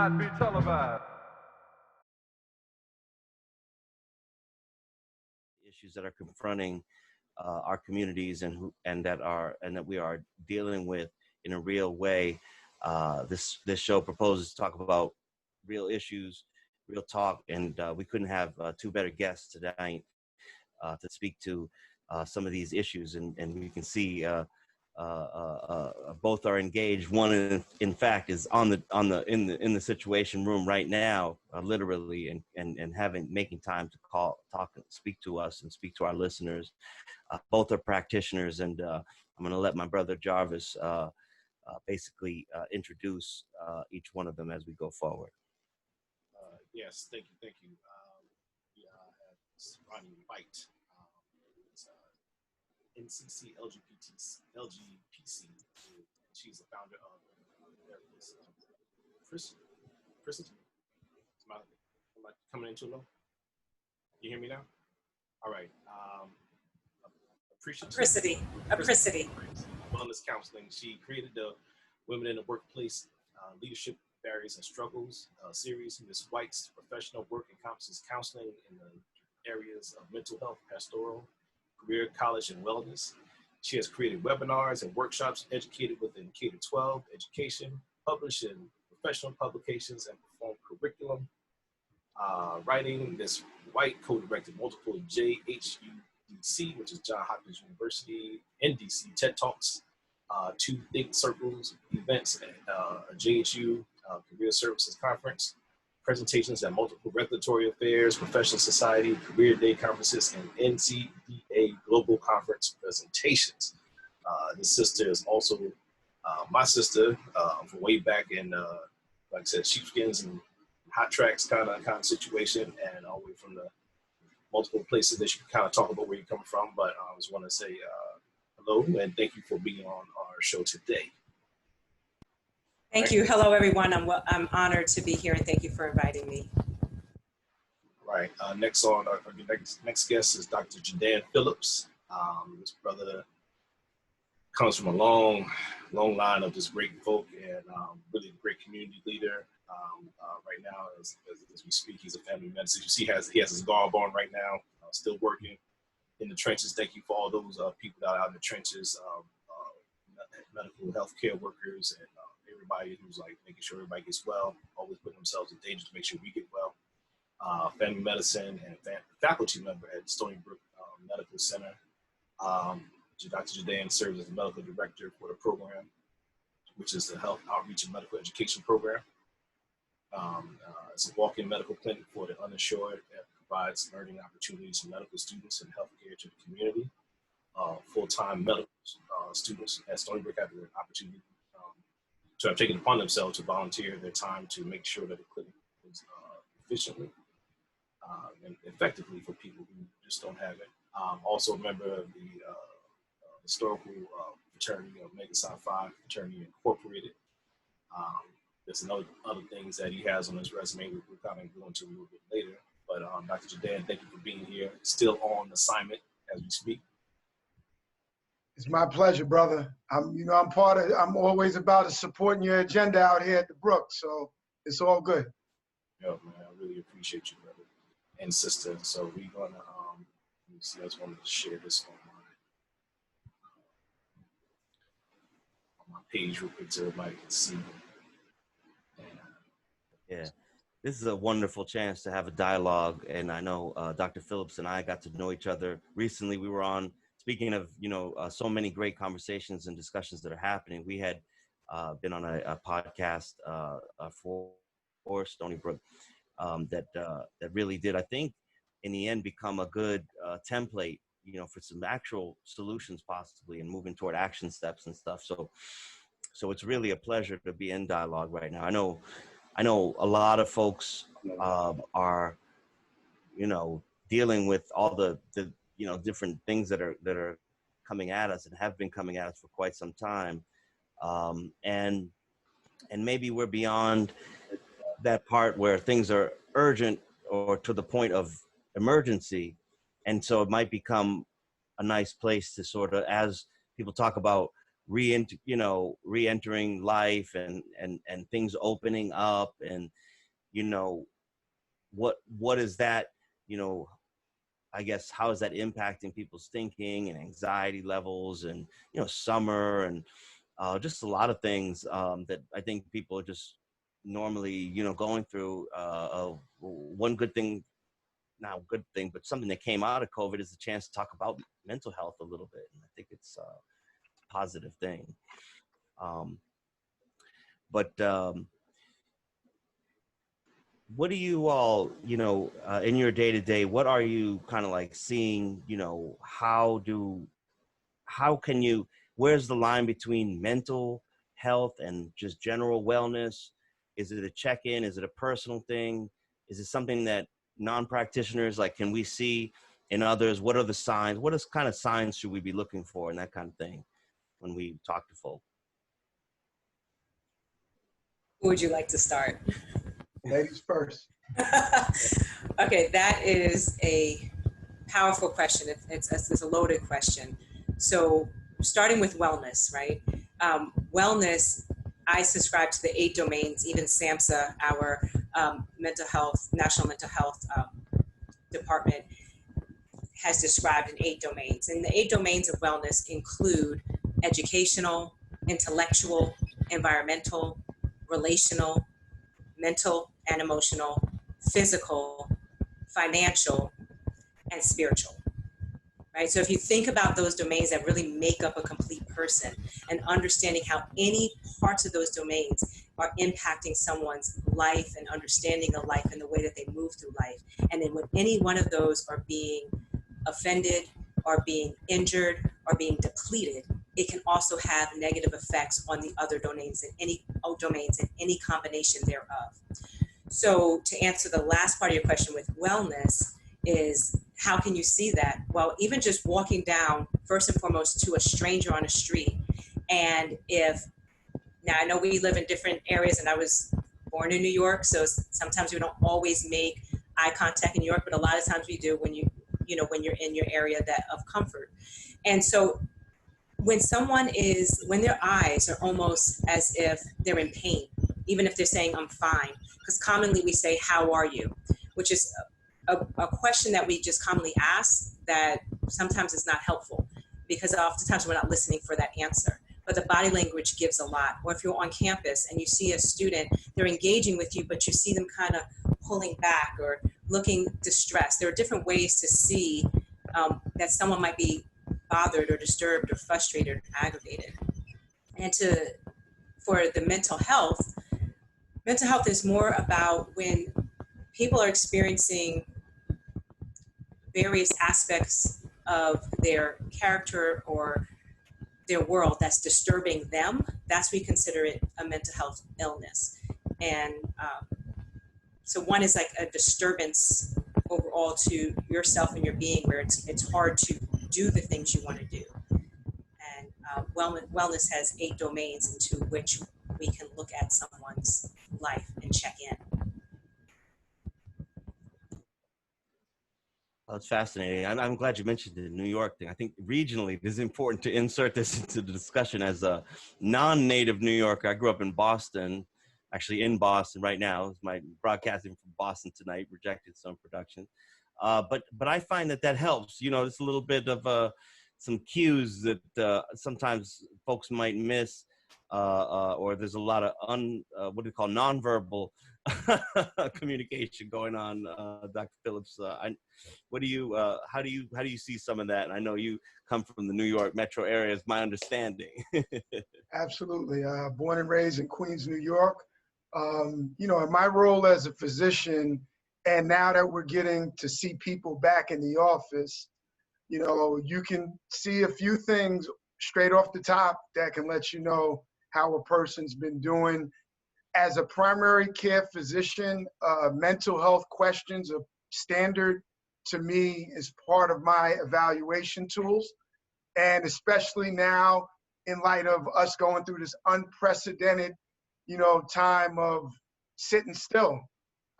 not be televised. Issues that are confronting our communities and that we are dealing with in a real way. This show proposes to talk about real issues, real talk, and we couldn't have two better guests tonight to speak to some of these issues, and we can see both are engaged. One, in fact, is in the situation room right now, literally, and making time to talk, and speak to us and speak to our listeners. Both are practitioners, and I'm going to let my brother Jarvis basically introduce each one of them as we go forward. Yes, thank you. We have Roni White. NCC LGPC. She's the founder of Pricity. Am I coming in too low? You hear me now? All right. Pricity. Wellness counseling. She created the Women in the Workplace Leadership Barriers and Struggles series. Ms. White's professional work encompasses counseling in the areas of mental health, pastoral, career, college, and wellness. She has created webinars and workshops educated within K-12 education, published in professional publications, and performed curriculum writing. Ms. White co-directed multiple JHUDC, which is Johns Hopkins University, in DC, TED Talks, 2 Think Circles events at JHU Career Services Conference, presentations at multiple regulatory affairs, professional society, career day conferences, and NCDA global conference presentations. This sister is also my sister from way back in, like I said, sheepskins and hot tracks kind of situation, and all the way from the multiple places that you can kind of talk about where you come from. But I just want to say hello and thank you for being on our show today. Thank you. Hello, everyone. I'm honored to be here, and thank you for inviting me. Right. Next on our next guest is Dr. Jedan Phillips. This brother comes from a long line of just great folk and really a great community leader. Right now, as we speak, he's a family medicine. You see, he has his garb on right now, still working in the trenches. Thank you for all those people that are out in the trenches, medical health care workers, and everybody who's like making sure everybody gets well, always putting themselves in danger to make sure we get well. Family medicine and faculty member at Stony Brook Medical Center. Dr. Jedan serves as the medical director for the program, which is the Health Outreach and Medical Education Program. It's a walk-in medical clinic for the uninsured that provides learning opportunities for medical students and healthcare to the community. Full-time medical students at Stony Brook have the opportunity to have taken upon themselves to volunteer their time to make sure that the clinic is efficiently and effectively for people who just don't have it. Also a member of the historical fraternity of Omega Psi Phi Fraternity Incorporated. There's other things that he has on his resume we'll kind of go into a little bit later. But Dr. Jedan, thank you for being here. Still on assignment as we speak. It's my pleasure, brother. I'm always about supporting your agenda out here at the Brook, so it's all good. Yeah, man, I really appreciate you, brother and sister. So we're gonna let me see. I just wanted to share this on my page real quick so everybody can see. Yeah, this is a wonderful chance to have a dialogue, and I know Dr. Phillips and I got to know each other recently. We were on. Speaking of, so many great conversations and discussions that are happening, we had been on a podcast for Stony Brook that really did, I think, in the end, become a good template, for some actual solutions possibly and moving toward action steps and stuff. So it's really a pleasure to be in dialogue right now. I know a lot of folks are, dealing with all the different things that are coming at us and have been coming at us for quite some time. And maybe we're beyond that part where things are urgent or to the point of emergency. And so it might become a nice place to sort of, as people talk about re-entering life and things opening up, and what is that, I guess, how is that impacting people's thinking and anxiety levels, and summer, and just a lot of things that I think people are just normally going through. One good thing, not a good thing, but something that came out of COVID is the chance to talk about mental health a little bit, and I think it's a positive thing. But what do you all, in your day to day, what are you kind of like seeing, how can you, where's the line between mental health and just general wellness? Is it a check-in? Is it a personal thing? Is it something that non-practitioners, like, can we see in others? What are the signs? What is kind of signs should we be looking for and that kind of thing when we talk to folk? Who would you like to start? Ladies first. Okay, that is a powerful question. It's a loaded question. So starting with wellness, right? Wellness, I subscribe to the 8 domains. Even SAMHSA, our National Mental Health Department, has described in 8 domains. And the 8 domains of wellness include educational, intellectual, environmental, relational, mental and emotional, physical, financial, and spiritual. Right? So if you think about those domains that really make up a complete person, and understanding how any parts of those domains are impacting someone's life and understanding of life and the way that they move through life. And then when any one of those are being offended, or being injured, or being depleted, it can also have negative effects on the other domains in any combination thereof. So to answer the last part of your question with wellness is, how can you see that? Well, even just walking down, first and foremost, to a stranger on a street. And now I know we live in different areas, and I was born in New York, so sometimes we don't always make eye contact in New York, but a lot of times we do when you're in your area of comfort. And so when their eyes are almost as if they're in pain, even if they're saying, I'm fine, because commonly we say, how are you? Which is a question that we just commonly ask that sometimes is not helpful, because oftentimes we're not listening for that answer. But the body language gives a lot. Or if you're on campus and you see a student, they're engaging with you, but you see them kind of pulling back or looking distressed. There are different ways to see that someone might be bothered or disturbed or frustrated or aggravated. And for the mental health is more about when people are experiencing various aspects of their character or their world that's disturbing them. That's we consider it a mental health illness. And so one is like a disturbance overall to yourself and your being, where it's hard to do the things you want to do. And wellness has 8 domains into which we can look at someone's life and check in. Well, it's fascinating. I'm glad you mentioned the New York thing. I think regionally it is important to insert this into the discussion. As a non-native New Yorker, I grew up in Boston, actually in Boston right now. It's my broadcasting from Boston tonight, rejected some production. But I find that helps. It's a little bit of some cues that sometimes folks might miss, or there's a lot of what do you call nonverbal communication going on. Dr. Phillips, how do you see some of that? And I know you come from the New York metro area, is my understanding. Absolutely. Born and raised in Queens, New York. In my role as a physician, and now that we're getting to see people back in the office, you can see a few things straight off the top that can let you know how a person's been doing. As a primary care physician, mental health questions are standard to me as part of my evaluation tools. And especially now, in light of us going through this unprecedented, time of sitting still.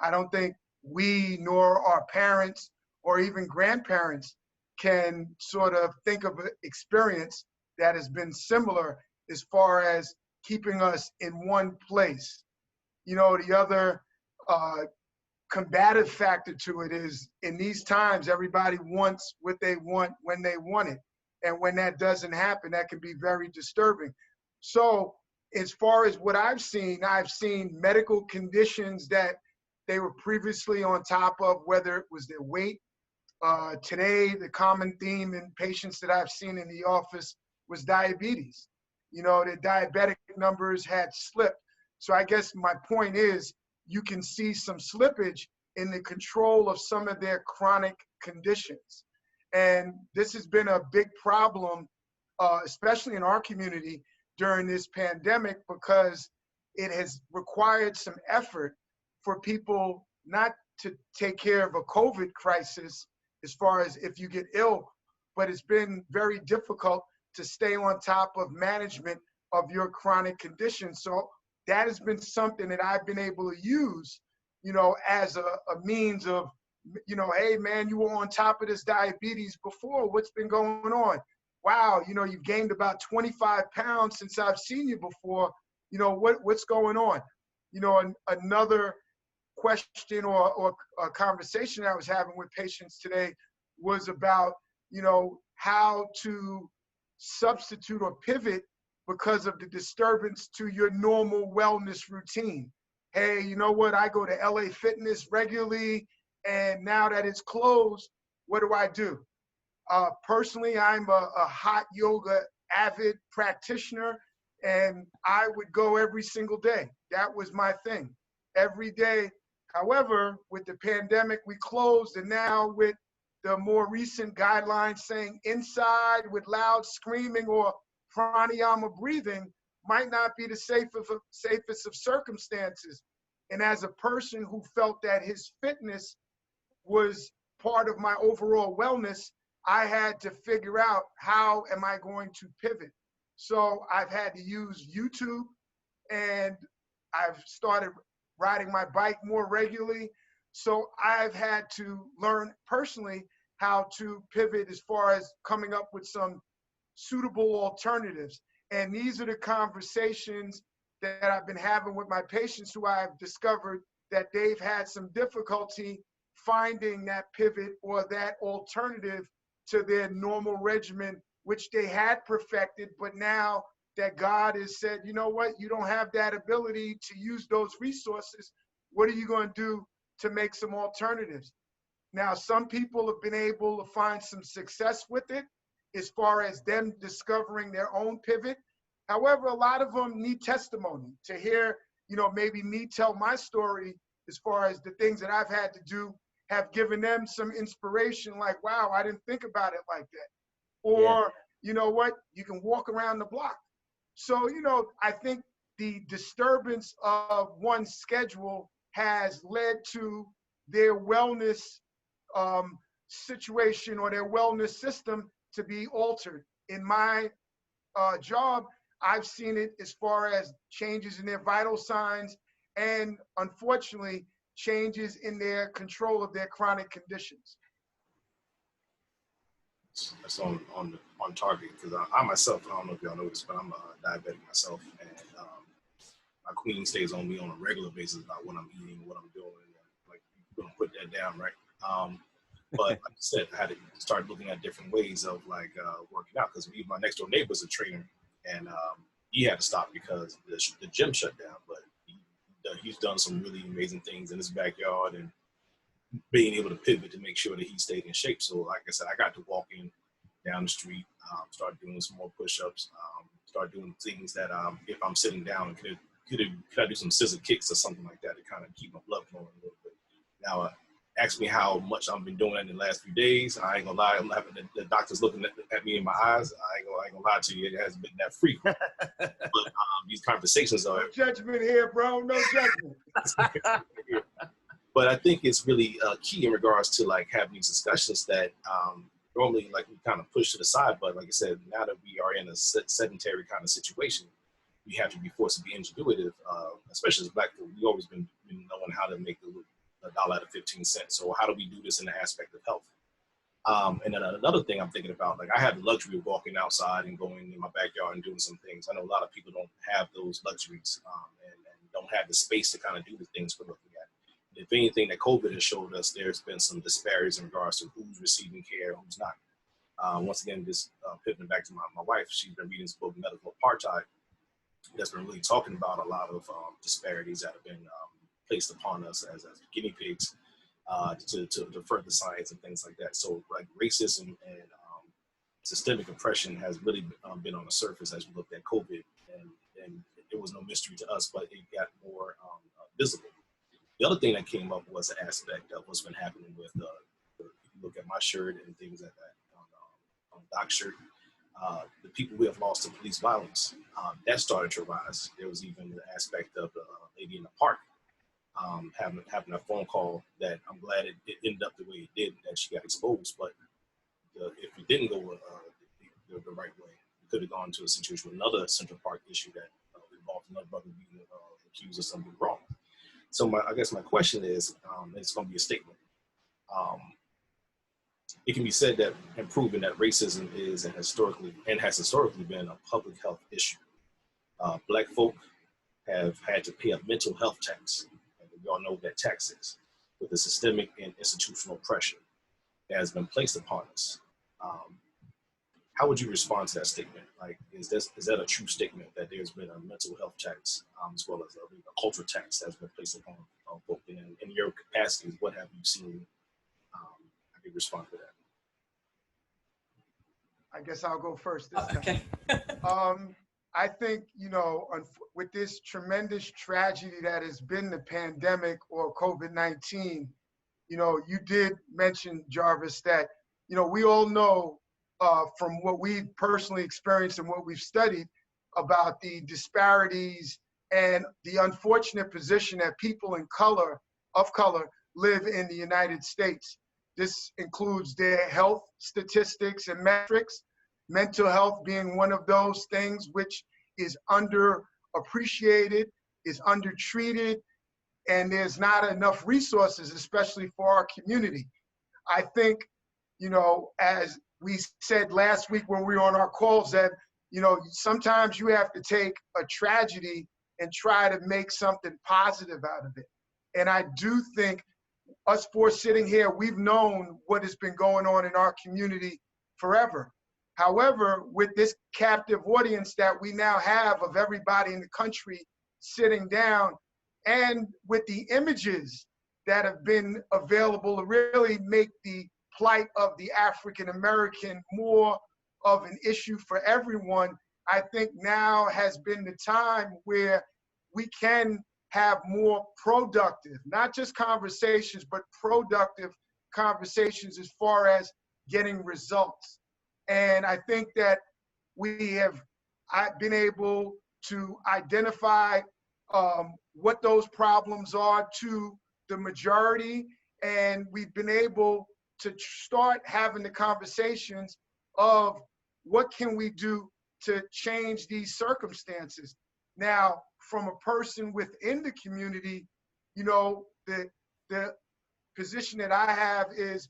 I don't think we nor our parents or even grandparents can sort of think of an experience that has been similar as far as keeping us in one place. You know, the other combative factor to it is in these times, everybody wants what they want when they want it. And when that doesn't happen, that can be very disturbing. So as far as what I've seen medical conditions that they were previously on top of, whether it was their weight. Today, the common theme in patients that I've seen in the office was diabetes. You know, the diabetic numbers had slipped. So I guess my point is you can see some slippage in the control of some of their chronic conditions. And this has been a big problem, especially in our community during this pandemic, because it has required some effort for people not to take care of a COVID crisis as far as if you get ill, but it's been very difficult to stay on top of management of your chronic condition. So that has been something that I've been able to use, you know, as a means of, you know, hey man, you were on top of this diabetes before, what's been going on? Wow, you know, you've gained about 25 pounds since I've seen you before, you know, what's going on? You know, another question or a conversation I was having with patients today was about, you know, how to substitute or pivot because of the disturbance to your normal wellness routine. Hey, you know what? I go to LA Fitness regularly, and now that it's closed, what do? Personally, I'm a hot yoga avid practitioner, and I would go every single day. That was my thing, every day. However, with the pandemic, we closed, and now with the more recent guidelines saying inside with loud screaming or pranayama breathing might not be the safest of circumstances. And as a person who felt that his fitness was part of my overall wellness, I had to figure out how am I going to pivot. So I've had to use YouTube, and I've started riding my bike more regularly. So I've had to learn personally how to pivot as far as coming up with some suitable alternatives. And these are the conversations that I've been having with my patients who I've discovered that they've had some difficulty finding that pivot or that alternative to their normal regimen, which they had perfected, but now that God has said, you know what, you don't have that ability to use those resources, what are you going to do to make some alternatives? Now, some people have been able to find some success with it as far as them discovering their own pivot. However, a lot of them need testimony to hear, you know, maybe me tell my story as far as the things that I've had to do have given them some inspiration, like, wow, I didn't think about it like that. Or, you know what, you can walk around the block. So, you know, I think the disturbance of one's schedule has led to their wellness situation or their wellness system to be altered. In my job, I've seen it as far as changes in their vital signs and, unfortunately, changes in their control of their chronic conditions. That's on target, because I myself, I don't know if y'all know this, but I'm a diabetic myself, and my queen stays on me on a regular basis about what I'm eating, what I'm doing, and like, you're gonna put that down, right? But like I said, I had to start looking at different ways of like working out, because my next door neighbor's a trainer, and he had to stop because the gym shut down. But he's done some really amazing things in his backyard and being able to pivot to make sure that he stayed in shape. So like I said, I got to walk in down the street, start doing some more push-ups, start doing things that if I'm sitting down, could I do some scissor kicks or something like that to kind of keep my blood flowing a little bit. Now, ask me how much I've been doing in the last few days. I ain't gonna lie, I'm having the doctors looking at me in my eyes. I ain't gonna lie to you, it hasn't been that frequent. But these conversations are— No judgment here, bro, no judgment. But I think it's really key in regards to like having these discussions that normally like we kind of push to the side. But like I said, now that we are in a sedentary kind of situation, we have to be forced to be ingenuitive, especially as Black people. We've always been knowing how to make a dollar out of 15 cents. So how do we do this in the aspect of health? And then another thing I'm thinking about, like I have the luxury of walking outside and going in my backyard and doing some things. I know a lot of people don't have those luxuries and don't have the space to kind of do the things we're looking at. If anything that COVID has showed us, there's been some disparities in regards to who's receiving care, who's not. Once again, just pivoting back to my wife, she's been reading this book, Medical Apartheid, that's been really talking about a lot of disparities that have been placed upon us as guinea pigs to further science and things like that. So like racism and systemic oppression has really been on the surface as we looked at COVID, and it was no mystery to us, but it got more visible. The other thing that came up was the aspect of what's been happening with, if you look at my shirt and things like that, on Doc's shirt, the people we have lost to police violence, that started to rise. There was even the aspect of the lady in the park having a phone call that I'm glad it ended up the way it did, that she got exposed. But if it didn't go the right way, it could have gone to a situation with another Central Park issue that involved another brother being accused of something wrong. So I guess my question is, it's going to be a statement. It can be said that and proven that racism is and has historically been a public health issue. Black folk have had to pay a mental health tax. And we all know what that tax is, with the systemic and institutional pressure that has been placed upon us. How would you respond to that statement? Like, is that a true statement that there's been a mental health tax as well as a cultural tax that's been placed upon folk? And in your capacities, what have you seen? I can respond to that. I guess I'll go first this time. Okay. I think, with this tremendous tragedy that has been the pandemic or COVID-19, you did mention, Jarvis, that, we all know from what we've personally experienced and what we've studied about the disparities and the unfortunate position that people of color live in the United States. This includes their health statistics and metrics, mental health being one of those things which is underappreciated, is undertreated, and there's not enough resources, especially for our community. I think, as we said last week when we were on our calls, that, sometimes you have to take a tragedy and try to make something positive out of it. And I do think us four sitting here, we've known what has been going on in our community forever. However, with this captive audience that we now have of everybody in the country sitting down, and with the images that have been available to really make the plight of the African American more of an issue for everyone, I think now has been the time where we can have more productive, not just conversations, but productive conversations as far as getting results. And I think that I've been able to identify what those problems are to the majority, and we've been able to start having the conversations of what can we do to change these circumstances. Now, from a person within the community, the position that I have is,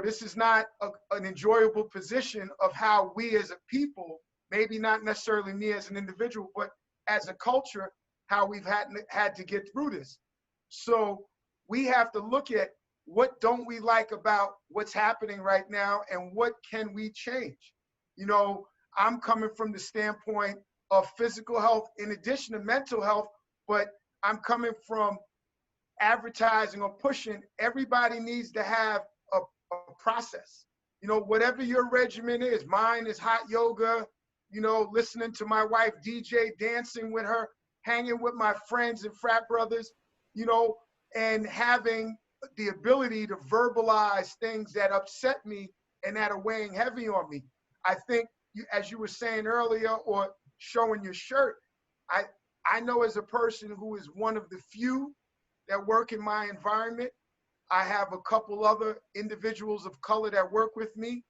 this is not an enjoyable position of how we as a people, maybe not necessarily me as an individual, but as a culture, how we've had to get through this. So we have to look at what don't we like about what's happening right now and what can we change. I'm coming from the standpoint of physical health in addition to mental health, but I'm coming from advertising or pushing. Everybody needs to have a process. Whatever your regimen is, mine is hot yoga, listening to my wife DJ, dancing with her, hanging with my friends and frat brothers, and having the ability to verbalize things that upset me and that are weighing heavy on me. I think, as you were saying earlier, or showing your shirt, I know as a person who is one of the few that work in my environment, I have a couple other individuals of color that work with me.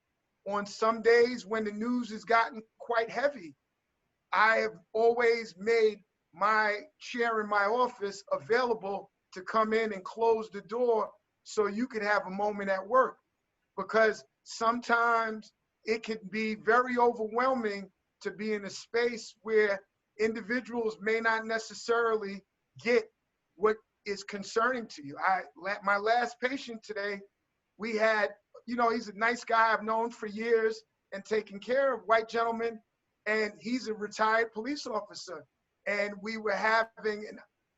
On some days when the news has gotten quite heavy, I have always made my chair in my office available to come in and close the door so you could have a moment at work. Because sometimes it can be very overwhelming to be in a space where individuals may not necessarily get what is concerning to you. My last patient today, we had, he's a nice guy I've known for years and taken care of, white gentleman, and he's a retired police officer. And we were having,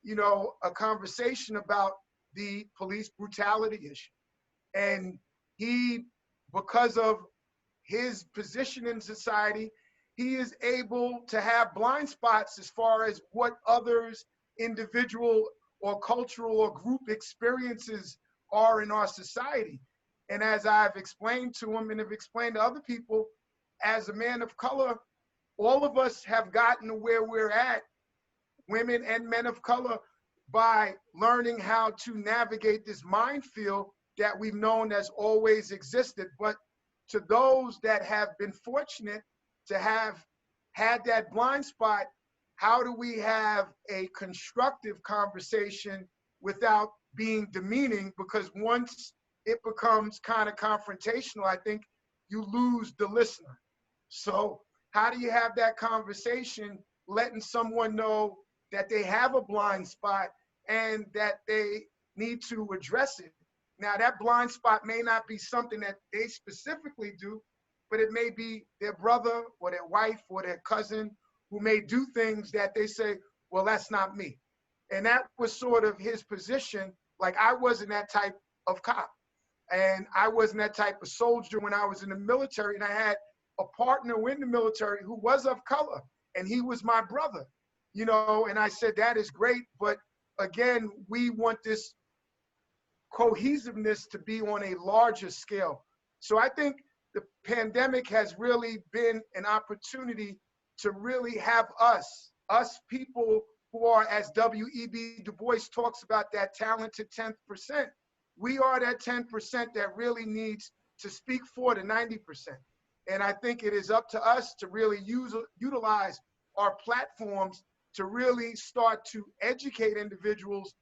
a conversation about the police brutality issue. And he, because of his position in society, he is able to have blind spots as far as what others, individual or cultural or group experiences are in our society. And as I've explained to him and have explained to other people, as a man of color, all of us have gotten to where we're at, women and men of color, by learning how to navigate this minefield that we've known has always existed. But to those that have been fortunate to have had that blind spot, how do we have a constructive conversation without being demeaning? Because once it becomes kind of confrontational, I think you lose the listener. So how do you have that conversation, letting someone know that they have a blind spot and that they need to address it? Now, that blind spot may not be something that they specifically do, but it may be their brother or their wife or their cousin who may do things that they say, well, that's not me. And that was sort of his position. Like, I wasn't that type of cop, and I wasn't that type of soldier when I was in the military, and I had a partner in the military who was of color, and he was my brother, and I said, that is great, but again, we want this cohesiveness to be on a larger scale. So I think the pandemic has really been an opportunity to really have us people who are, as W.E.B. Du Bois talks about, that talented 10%. We are that 10% that really needs to speak for the 90%. And I think it is up to us to really utilize our platforms to really start to educate individuals,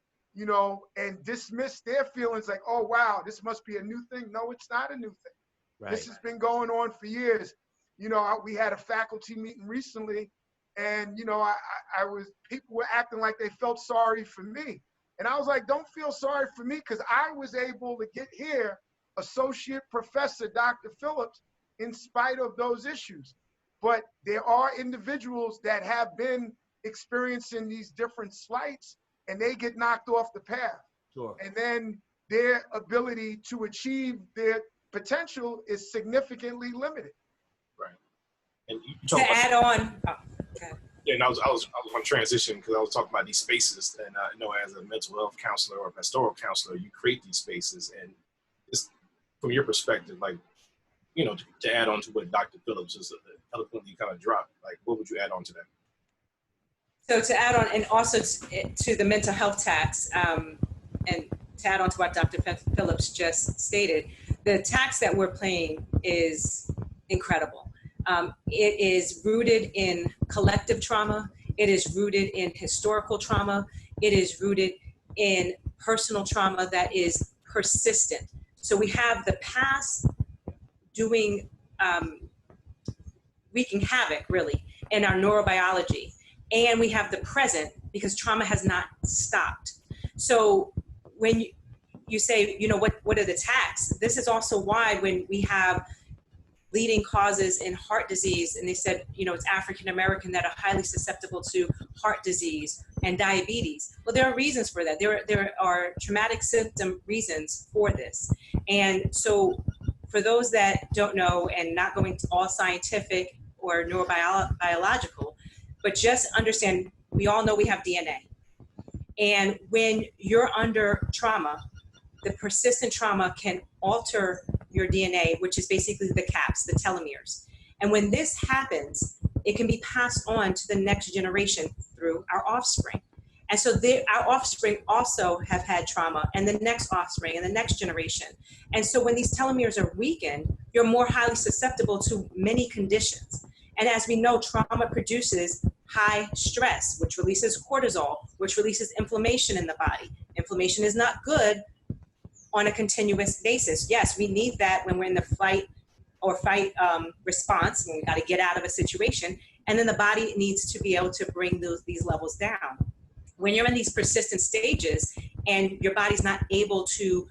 and dismiss their feelings like, oh, wow, this must be a new thing. No, it's not a new thing. Right. This has been going on for years. We had a faculty meeting recently, and, people were acting like they felt sorry for me. And I was like, don't feel sorry for me, because I was able to get here, Associate Professor Dr. Phillips, in spite of those issues. But there are individuals that have been experiencing these different slights, and they get knocked off the path. Sure. And then their ability to achieve their potential is significantly limited. Right. And you to add on. Oh, okay. Yeah, and I was on transition because I was talking about these spaces, and I know as a mental health counselor or pastoral counselor, you create these spaces, and just from your perspective, like, to add on to what Dr. Phillips just eloquently kind of dropped, like, what would you add on to that? So to add on, and also to the mental health tax, and to add on to what Dr. Phillips just stated, the tax that we're paying is incredible. It is rooted in collective trauma. It is rooted in historical trauma. It is rooted in personal trauma that is persistent. So we have the past doing, wreaking havoc, really, in our neurobiology. And we have the present, because trauma has not stopped. So when you say, what are the tax? This is also why when we have leading causes in heart disease, and they said, it's African-American that are highly susceptible to heart disease and diabetes. Well, there are reasons for that. There are traumatic symptom reasons for this. And so for those that don't know, and not going to all scientific or neurobiological, but just understand, we all know we have DNA. And when you're under trauma, the persistent trauma can alter your DNA, which is basically the caps, the telomeres. And when this happens, it can be passed on to the next generation through our offspring. And so our offspring also have had trauma, and the next offspring and the next generation. And so when these telomeres are weakened, you're more highly susceptible to many conditions. And as we know, trauma produces high stress, which releases cortisol, which releases inflammation in the body. Inflammation is not good on a continuous basis. Yes, we need that when we're in the fight, or fight response, when we got to get out of a situation, and then the body needs to be able to bring these levels down. When you're in these persistent stages and your body's not able to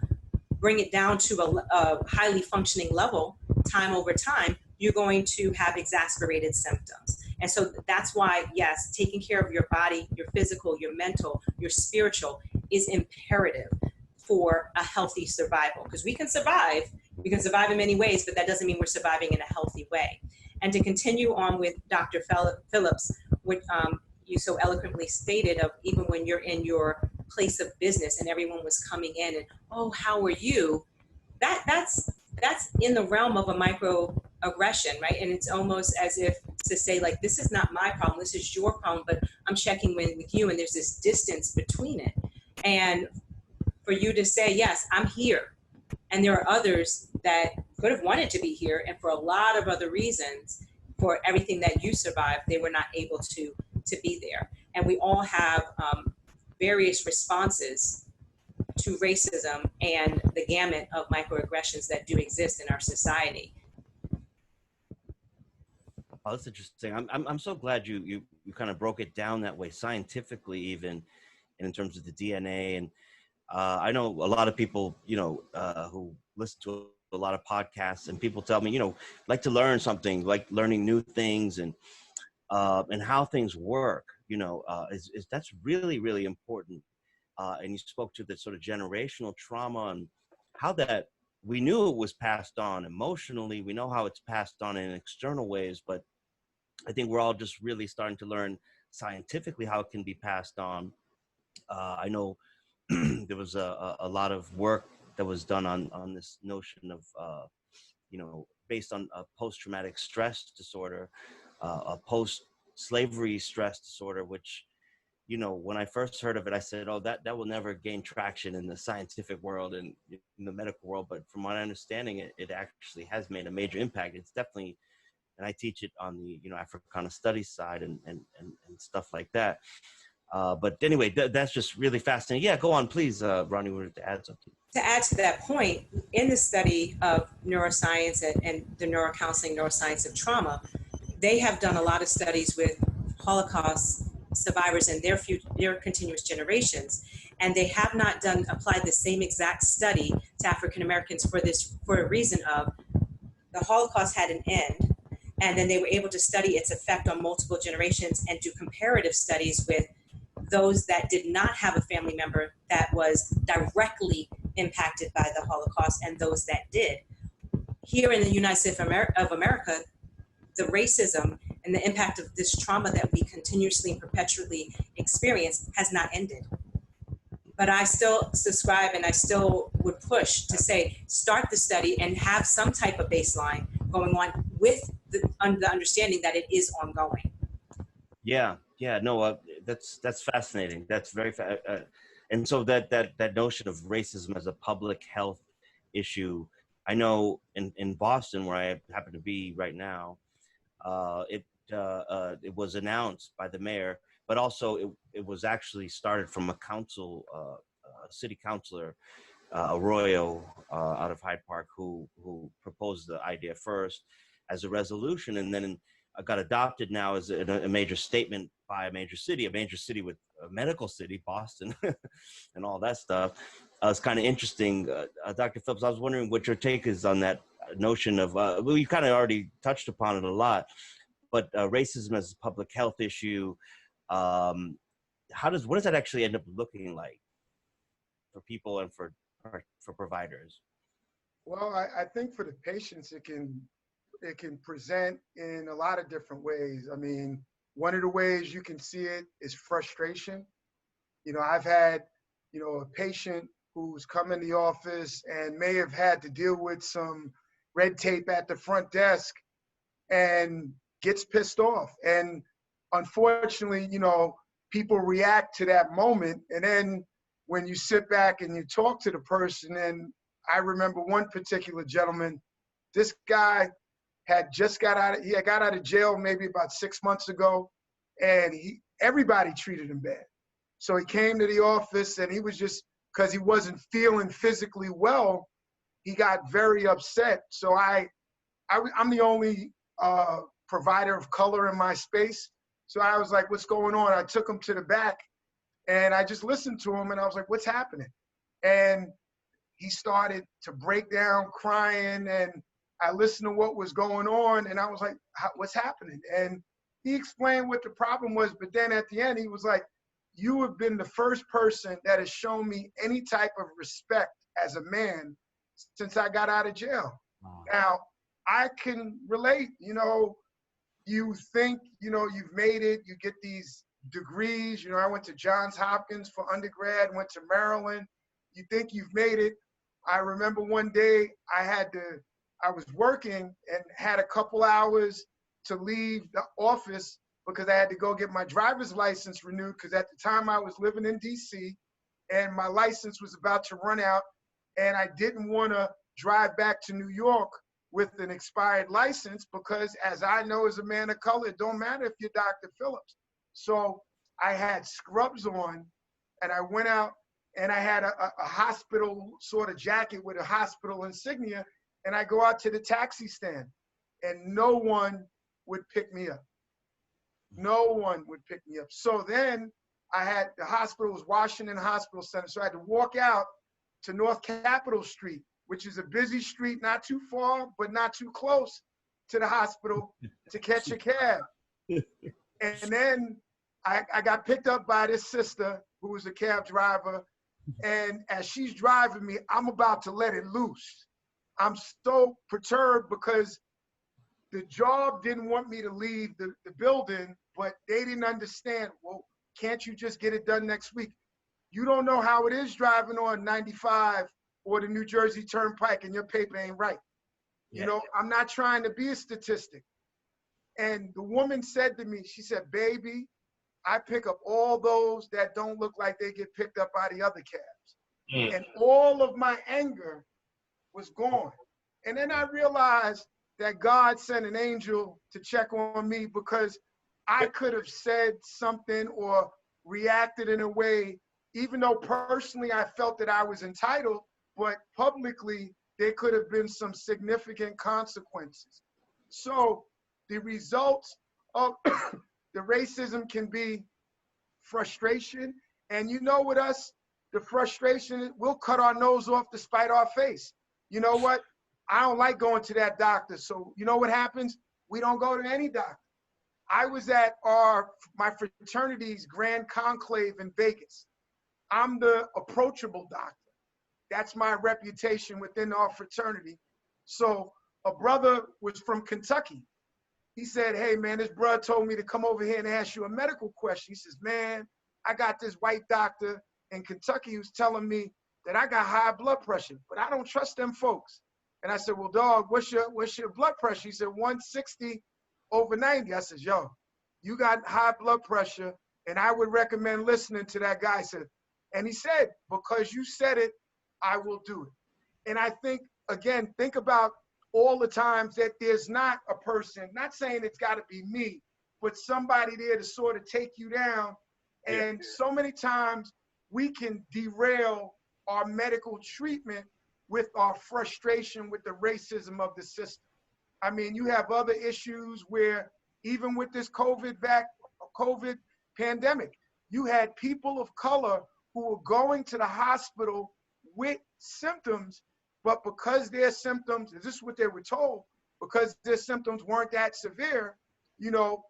bring it down to a highly functioning level time over time, you're going to have exasperated symptoms. And so that's why, yes, taking care of your body, your physical, your mental, your spiritual is imperative for a healthy survival. Because we can survive in many ways, but that doesn't mean we're surviving in a healthy way. And to continue on with Dr. Phillips, what you so eloquently stated, of even when you're in your place of business and everyone was coming in and, oh, how are you? That's in the realm of a microaggression, right? And it's almost as if to say, like, this is not my problem, this is your problem, but I'm checking with you, and there's this distance between it. And for you to say, yes, I'm here, and there are others that could have wanted to be here, and for a lot of other reasons, for everything that you survived, they were not able to be there. And we all have various responses to racism and the gamut of microaggressions that do exist in our society. Oh, that's interesting. I'm so glad you kind of broke it down that way, scientifically, even in terms of the DNA. And I know a lot of people, who listen to a lot of podcasts, and people tell me, like to learn something, like learning new things and how things work. That's really, really important. And you spoke to the sort of generational trauma and how that we knew it was passed on emotionally. We know how it's passed on in external ways, but I think we're all just really starting to learn scientifically how it can be passed on. I know there was a lot of work that was done on this notion of, based on a post-traumatic stress disorder, a post-slavery stress disorder, which, when I first heard of it, I said, oh, that will never gain traction in the scientific world and in the medical world. But from my understanding, it actually has made a major impact. It's definitely, and I teach it on the, Africana studies side and stuff like that. But anyway, that's just really fascinating. Yeah, go on, please, Roni, wanted to add something. To add to that point, in the study of neuroscience and the neurocounseling, neuroscience of trauma, they have done a lot of studies with Holocaust survivors and their continuous generations, and they have not applied the same exact study to African Americans for a reason of the Holocaust had an end, and then they were able to study its effect on multiple generations and do comparative studies with those that did not have a family member that was directly impacted by the Holocaust and those that did. Here in the United States of America, the racism and the impact of this trauma that we continuously and perpetually experience has not ended. But I still subscribe, and I still would push to say, start the study and have some type of baseline going on with the understanding that it is ongoing. Yeah, no, that's fascinating. That's very and so that notion of racism as a public health issue, I know in Boston, where I happen to be right now, it was announced by the mayor, but also it was actually started from a city councilor, Arroyo, out of Hyde Park, who proposed the idea first as a resolution, and then got adopted now as a major statement by a major city with a medical city, Boston, and all that stuff. It's kind of interesting. Dr. Phillips, I was wondering what your take is on that notion of, well, you kind of already touched upon it a lot, but racism as a public health issue, what does that actually end up looking like for people and for providers? Well, I think for the patients, it can present in a lot of different ways. I mean, one of the ways you can see it is frustration. I've had, a patient who's come in the office and may have had to deal with some red tape at the front desk and gets pissed off. And unfortunately, people react to that moment. And then when you sit back and you talk to the person, and I remember one particular gentleman, this guy had just got out of jail maybe about 6 months ago, and everybody treated him bad. So he came to the office, and he was just, because he wasn't feeling physically well, he got very upset. So I I'm the only provider of color in my space. So I was like, what's going on? I took him to the back and I just listened to him and I was like, what's happening? And he started to break down crying, and I listened to what was going on and I was like, what's happening? And he explained what the problem was, but then at the end he was like, you have been the first person that has shown me any type of respect as a man since I got out of jail. Wow. Now, I can relate, you think, you've made it, you get these degrees, I went to Johns Hopkins for undergrad, went to Maryland, you think you've made it. I remember one day I was working and had a couple hours to leave the office because I had to go get my driver's license renewed, because at the time I was living in DC and my license was about to run out and I didn't want to drive back to New York with an expired license, because as I know as a man of color, it don't matter if you're Dr. Phillips. So I had scrubs on and I went out and I had a hospital sort of jacket with a hospital insignia, and I go out to the taxi stand and no one would pick me up. No one would pick me up. So then the hospital was Washington Hospital Center. So I had to walk out to North Capitol Street, which is a busy street, not too far, but not too close to the hospital, to catch a cab. And then I got picked up by this sister who was a cab driver. And as she's driving me, I'm about to let it loose. I'm so perturbed because the job didn't want me to leave the building, but they didn't understand, well, can't you just get it done next week? You don't know how it is driving on 95 or the New Jersey Turnpike and your paper ain't right. Yeah. I'm not trying to be a statistic. And the woman said to me, she said, baby, I pick up all those that don't look like they get picked up by the other cabs. And all of my anger was gone. And then I realized that God sent an angel to check on me, because I could have said something or reacted in a way, even though personally I felt that I was entitled, but publicly there could have been some significant consequences. So the results of the racism can be frustration. And with us, the frustration, we'll cut our nose off to spite our face. You know what? I don't like going to that doctor. So you know what happens? We don't go to any doctor. I was at my fraternity's grand conclave in Vegas. I'm the approachable doctor. That's my reputation within our fraternity. So a brother was from Kentucky. He said, hey man, this brother told me to come over here and ask you a medical question. He says, man, I got this white doctor in Kentucky who's telling me that I got high blood pressure, but I don't trust them folks. And I said, well, dog, what's your blood pressure? He said, 160 over 90. I said, yo, you got high blood pressure, and I would recommend listening to that guy. And he said, because you said it, I will do it. And I think, again, think about all the times that there's not a person, not saying it's got to be me, but somebody there to sort of take you down. And so many times we can derail our medical treatment with our frustration with the racism of the system. I mean, you have other issues where even with this COVID pandemic, you had people of color who were going to the hospital with symptoms, but because their symptoms, this is what they were told, because their symptoms weren't that severe,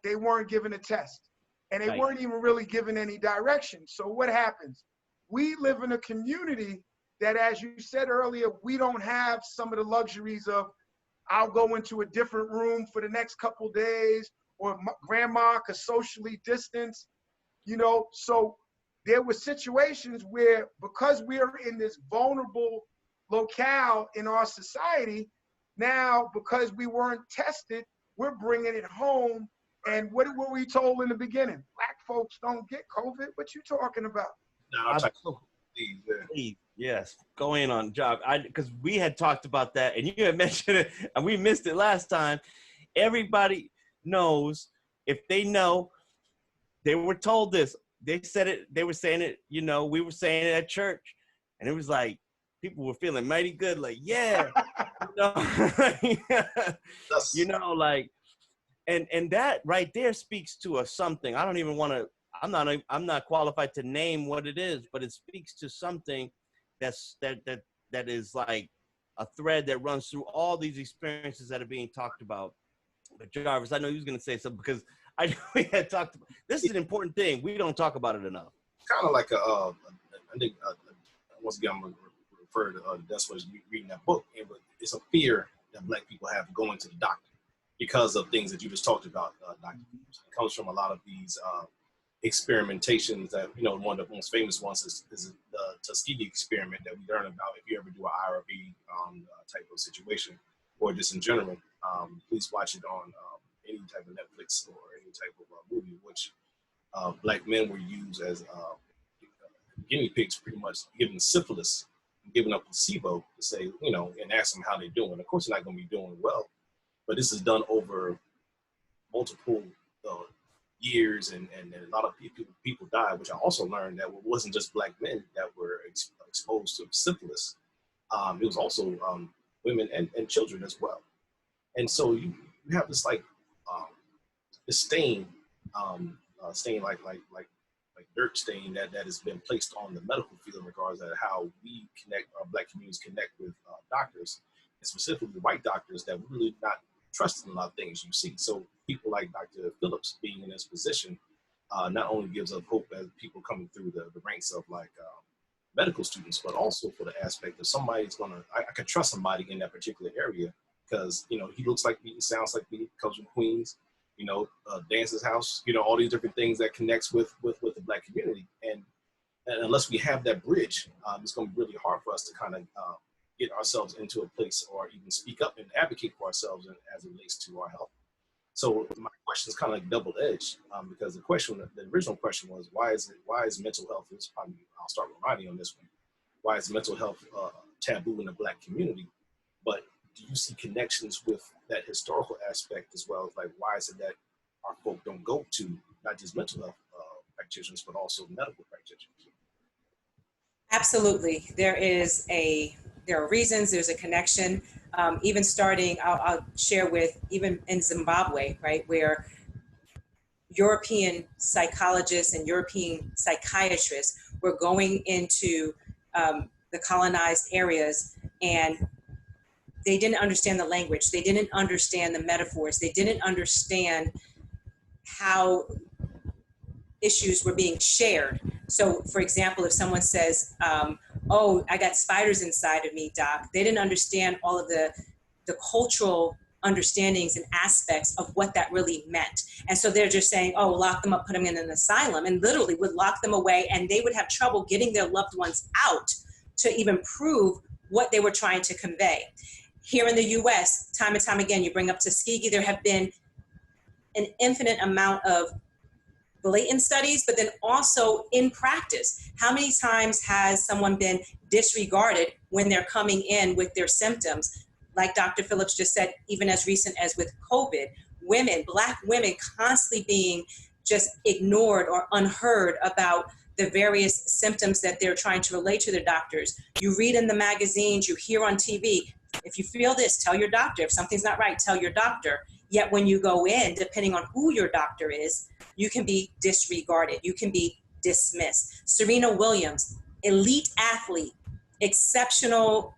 they weren't given a test. And they weren't even really given any direction. So what happens? We live in a community that, as you said earlier, we don't have some of the luxuries of, I'll go into a different room for the next couple days, or grandma could socially distance, So there were situations where, because we are in this vulnerable locale in our society, now because we weren't tested, we're bringing it home. And what were we told in the beginning? Black folks don't get COVID. What you talking about? No, Yes, go in on job. Because we had talked about that, and you had mentioned it, and we missed it last time. Everybody knows, if they know, they were told this. They said it. They were saying it. We were saying it at church, and it was like people were feeling mighty good. Like, yeah, You know, like, and that right there speaks to something. I don't even want to. I'm not qualified to name what it is, but it speaks to something that is like a thread that runs through all these experiences that are being talked about. But Jarvis, I know you was going to say something because we had talked about, this is an important thing. We don't talk about it enough. Kind of like I think once again I'm going to refer to that's what you reading that book, but it's a fear that Black people have going to the doctor because of things that you just talked about, Dr. Phillips. It comes from a lot of these experimentations that, you know, one of the most famous ones is the Tuskegee experiment that we learn about if you ever do an IRB type of situation, or just in general. Please watch it on any type of Netflix or any type of movie, which Black men were used as guinea pigs, pretty much given syphilis, given a placebo to say, you know, and ask them how they're doing. Of course, they're not going to be doing well, but this is done over multiple years, and a lot of people died, which I also learned that it wasn't just Black men that were exposed to syphilis. It was also women and children as well. And so you have this like this stain, stain like dirt stain that has been placed on the medical field in regards to how we connect, our Black communities connect with doctors, and specifically white doctors that really not trusting a lot of things you see. So people like Dr. Phillips being in this position not only gives us hope as people coming through the ranks of like medical students, but also for the aspect of somebody's gonna, I can trust somebody in that particular area because, you know, he looks like me, he sounds like me, comes from Queens, you know, dances house, you know, all these different things that connects with the Black community. And unless we have that bridge, it's gonna be really hard for us to kind of get ourselves into a place or even speak up and advocate for ourselves as it relates to our health. So my question is kind of like double-edged because the original question was, why is mental health, this probably, I'll start with Roni on this one. Why is mental health taboo in the Black community? But do you see connections with that historical aspect as well? Like, why is it that our folk don't go to not just mental health practitioners, but also medical practitioners? Absolutely. There are reasons, there's a connection. Even starting, I'll share with, even in Zimbabwe, right, where European psychologists and European psychiatrists were going into the colonized areas, and they didn't understand the language. They didn't understand the metaphors. They didn't understand how issues were being shared. So, for example, if someone says, oh, I got spiders inside of me, doc, they didn't understand all of the cultural understandings and aspects of what that really meant. And so they're just saying, oh, lock them up, put them in an asylum, and literally would lock them away, and they would have trouble getting their loved ones out to even prove what they were trying to convey. Here in the US, time and time again, you bring up Tuskegee, there have been an infinite amount of blatant studies, but then also in practice. How many times has someone been disregarded when they're coming in with their symptoms? Like Dr. Phillips just said, even as recent as with COVID, women, Black women constantly being just ignored or unheard about the various symptoms that they're trying to relate to their doctors. You read in the magazines, you hear on TV, if you feel this, tell your doctor. If something's not right, tell your doctor. Yet when you go in, depending on who your doctor is, you can be disregarded. You can be dismissed. Serena Williams, elite athlete, exceptional,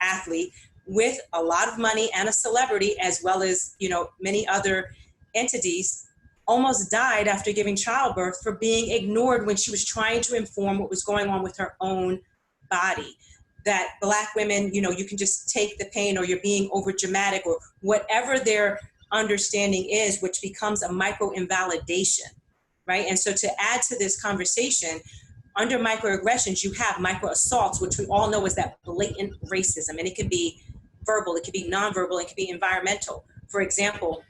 athlete with a lot of money and a celebrity, as well as, many other entities, almost died after giving childbirth for being ignored when she was trying to inform what was going on with her own body. That Black women, you can just take the pain, or you're being over dramatic, or whatever their understanding is, which becomes a micro invalidation, right? And so to add to this conversation, under microaggressions, you have micro assaults, which we all know is that blatant racism. And it can be verbal, it can be nonverbal, it can be environmental. For example,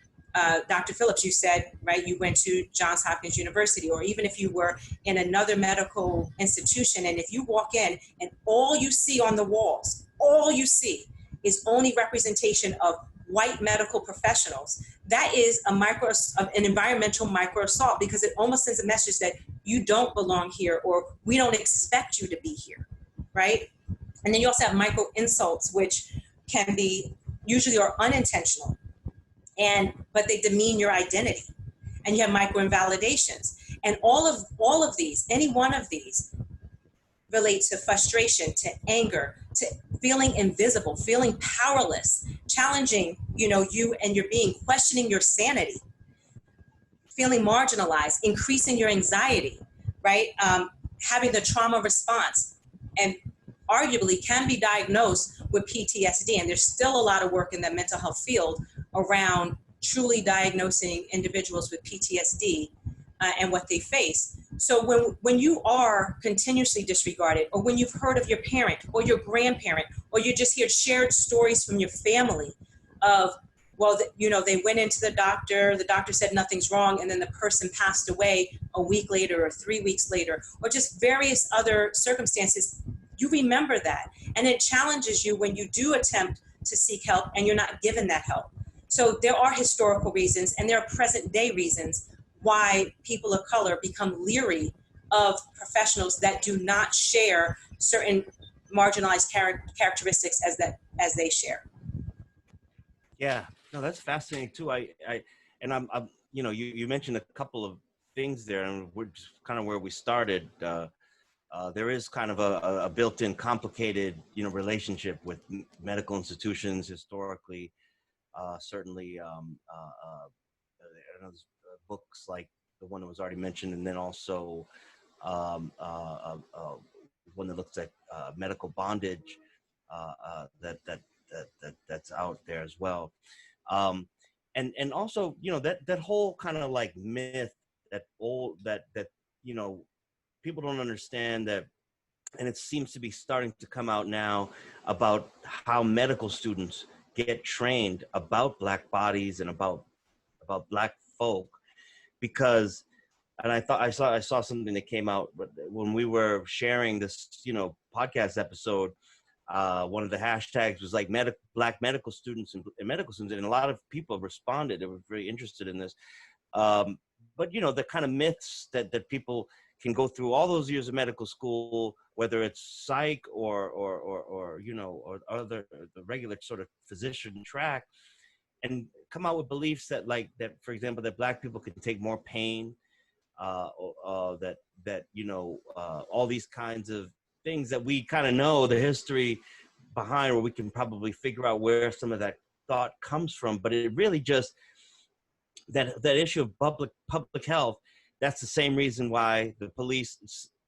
Dr. Phillips, you said, right, you went to Johns Hopkins University, or even if you were in another medical institution, and if you walk in and all you see on the walls, all you see is only representation of white medical professionals, that is an environmental micro assault, because it almost sends a message that you don't belong here, or we don't expect you to be here, right? And then you also have micro insults, which can be usually are unintentional, but they demean your identity, and you have microinvalidations. And all of these, any one of these, relates to frustration, to anger, to feeling invisible, feeling powerless, challenging, you and your being, questioning your sanity, feeling marginalized, increasing your anxiety, right? Having the trauma response, and arguably can be diagnosed with PTSD. And there's still a lot of work in the mental health field around truly diagnosing individuals with PTSD and what they face. So when you are continuously disregarded, or when you've heard of your parent or your grandparent, or you just hear shared stories from your family of, well, they went into the doctor said nothing's wrong, and then the person passed away a week later or 3 weeks later, or just various other circumstances, you remember that. And it challenges you when you do attempt to seek help and you're not given that help. So there are historical reasons, and there are present day reasons why people of color become leery of professionals that do not share certain marginalized characteristics as they share. Yeah, no, that's fascinating too. I'm you mentioned a couple of things there, and we're just kind of where we started. There is kind of a built-in complicated, relationship with medical institutions historically. Certainly, books like the one that was already mentioned, and then also one that looks at medical bondage that's out there as well. And also, that whole kind of like myth that people don't understand that, and it seems to be starting to come out now about how medical students get trained about Black bodies and about Black folk, because, and I saw something that came out when we were sharing this, podcast episode. One of the hashtags was like Black medical students and medical students, and a lot of people responded. They were very interested in this. But the kind of myths that people can go through all those years of medical school, whether it's psych or other the regular sort of physician track, and come out with beliefs that, for example, that Black people can take more pain, all these kinds of things that we kind of know the history behind, where we can probably figure out where some of that thought comes from. But it really just that issue of public health. That's the same reason why the police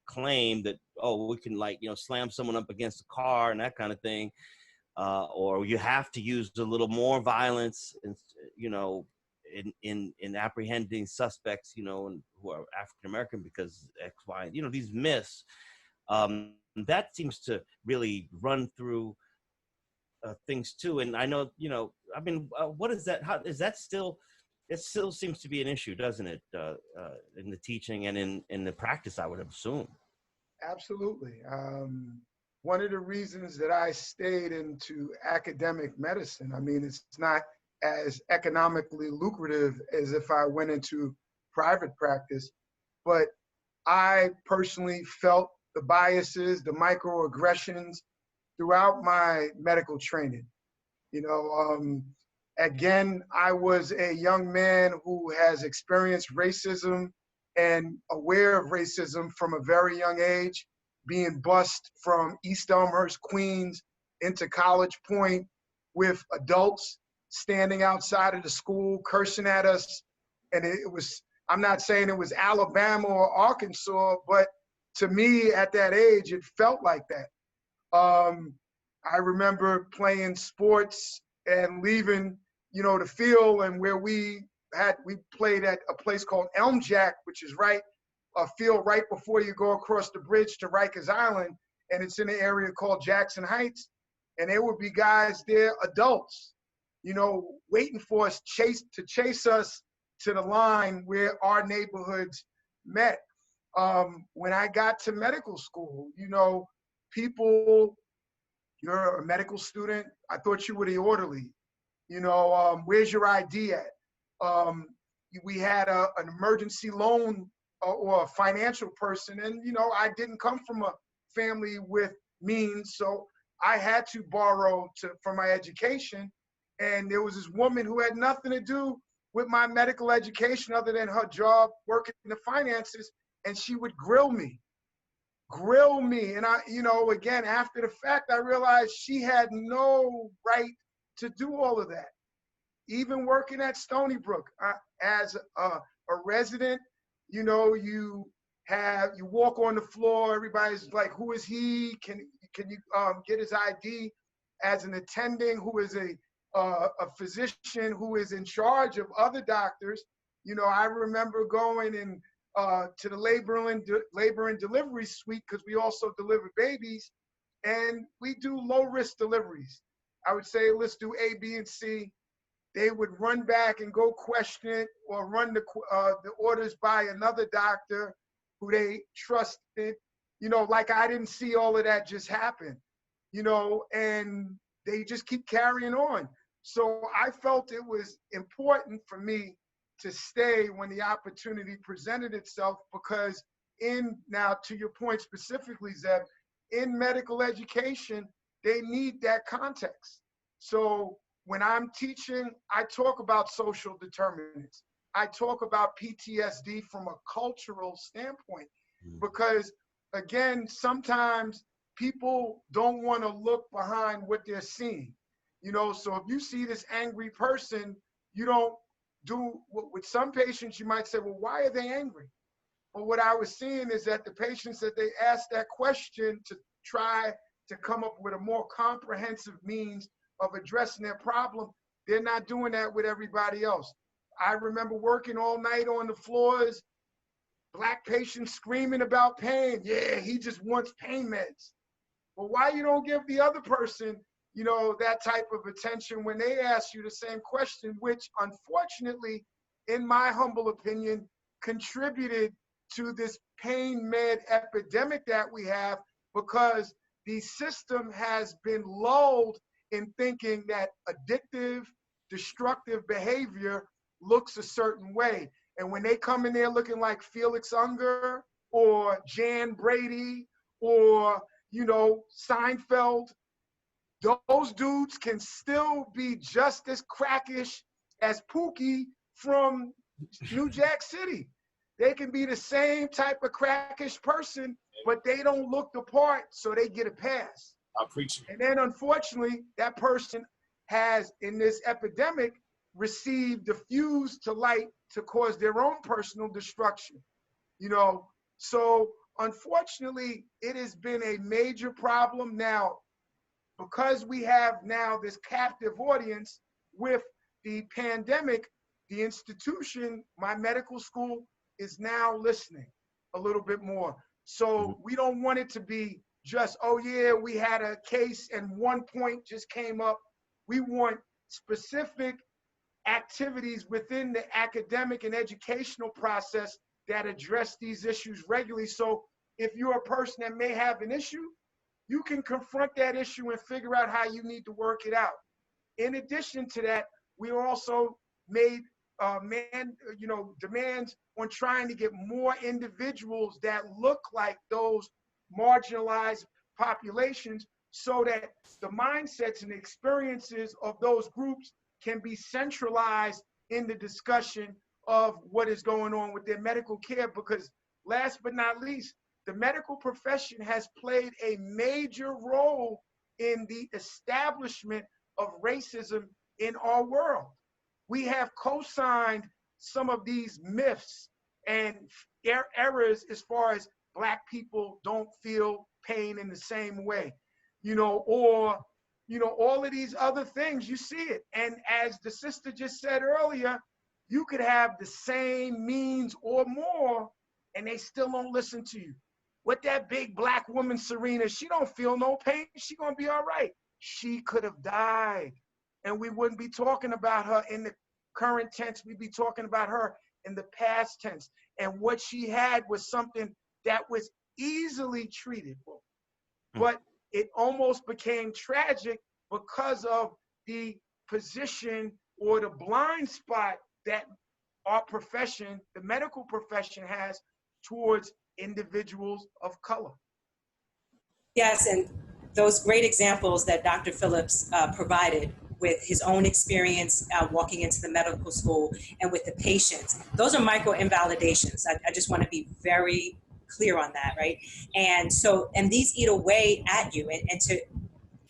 claim that, we can slam someone up against a car and that kind of thing, or you have to use a little more violence, in apprehending suspects, who are African American because X, Y, these myths. That seems to really run through things too. And I know, what is that? How is that still? It still seems to be an issue, doesn't it, in the teaching and in the practice, I would assume. Absolutely. One of the reasons that I stayed into academic medicine, it's not as economically lucrative as if I went into private practice, but I personally felt the biases, the microaggressions throughout my medical training. Again, I was a young man who has experienced racism and aware of racism from a very young age, being bused from East Elmhurst, Queens, into College Point with adults standing outside of the school, cursing at us. And I'm not saying it was Alabama or Arkansas, but to me at that age, it felt like that. I remember playing sports and leaving, the field, and where we played at a place called Elm Jack, which is a field right before you go across the bridge to Rikers Island, and it's in an area called Jackson Heights. And there would be guys there, adults, waiting for us to chase us to the line where our neighborhoods met. When I got to medical school, people, you're a medical student, I thought you were the orderly. Where's your ID at? We had an emergency loan or a financial person, and I didn't come from a family with means, so I had to borrow for my education. And there was this woman who had nothing to do with my medical education other than her job working in the finances. And she would grill me. And I, again, after the fact, I realized she had no right to do all of that. Even working at Stony Brook as a resident, you walk on the floor, everybody's like, who is he? Can you get his ID? As an attending who is a physician who is in charge of other doctors, I remember going in to the labor and delivery suite, because we also deliver babies, and we do low risk deliveries. I would say, let's do A, B, and C. They would run back and go question it, or run the orders by another doctor who they trusted, like I didn't see all of that just happen, and they just keep carrying on. So I felt it was important for me to stay when the opportunity presented itself, because now to your point specifically, Zeb, in medical education, they need that context. So when I'm teaching, I talk about social determinants. I talk about PTSD from a cultural standpoint, because again, sometimes people don't want to look behind what they're seeing. So if you see this angry person, you don't do, with some patients, you might say, well, why are they angry? But what I was seeing is that the patients that they asked that question to try to come up with a more comprehensive means of addressing their problem, they're not doing that with everybody else. I remember working all night on the floors, Black patients screaming about pain. Yeah, he just wants pain meds. Well, why you don't give the other person, that type of attention when they ask you the same question, which unfortunately, in my humble opinion, contributed to this pain med epidemic that we have, because the system has been lulled in thinking that addictive, destructive behavior looks a certain way. And when they come in there looking like Felix Unger or Jan Brady or, Seinfeld, those dudes can still be just as crackish as Pookie from New Jack City. They can be the same type of crackish person, but they don't look the part, so they get a pass. I'll preach. And then unfortunately, that person has, in this epidemic, received the fuse to light to cause their own personal destruction. So unfortunately, it has been a major problem now, because we have now this captive audience with the pandemic. The institution, my medical school, is now listening a little bit more. So we don't want it to be just, oh yeah, we had a case and one point just came up. We want specific activities within the academic and educational process that address these issues regularly. So if you're a person that may have an issue, you can confront that issue and figure out how you need to work it out. In addition to that, we also made demands on trying to get more individuals that look like those marginalized populations, so that the mindsets and experiences of those groups can be centralized in the discussion of what is going on with their medical care. Because last but not least, the medical profession has played a major role in the establishment of racism in our world. We have co-signed some of these myths and errors as far as Black people don't feel pain in the same way, or all of these other things. You see it. And as the sister just said earlier, you could have the same means or more, and they still don't listen to you. With that big Black woman, Serena, she don't feel no pain. She gonna be all right. She could have died, and we wouldn't be talking about her in the current tense. We'd be talking about her in the past tense. And what she had was something that was easily treatable, but it almost became tragic because of the position or the blind spot that our profession, the medical profession, has towards individuals of color. Yes, and those great examples that Dr. Phillips provided with his own experience walking into the medical school and with the patients, those are micro invalidations. I just want to be very clear on that, right? And so, and these eat away at you. And to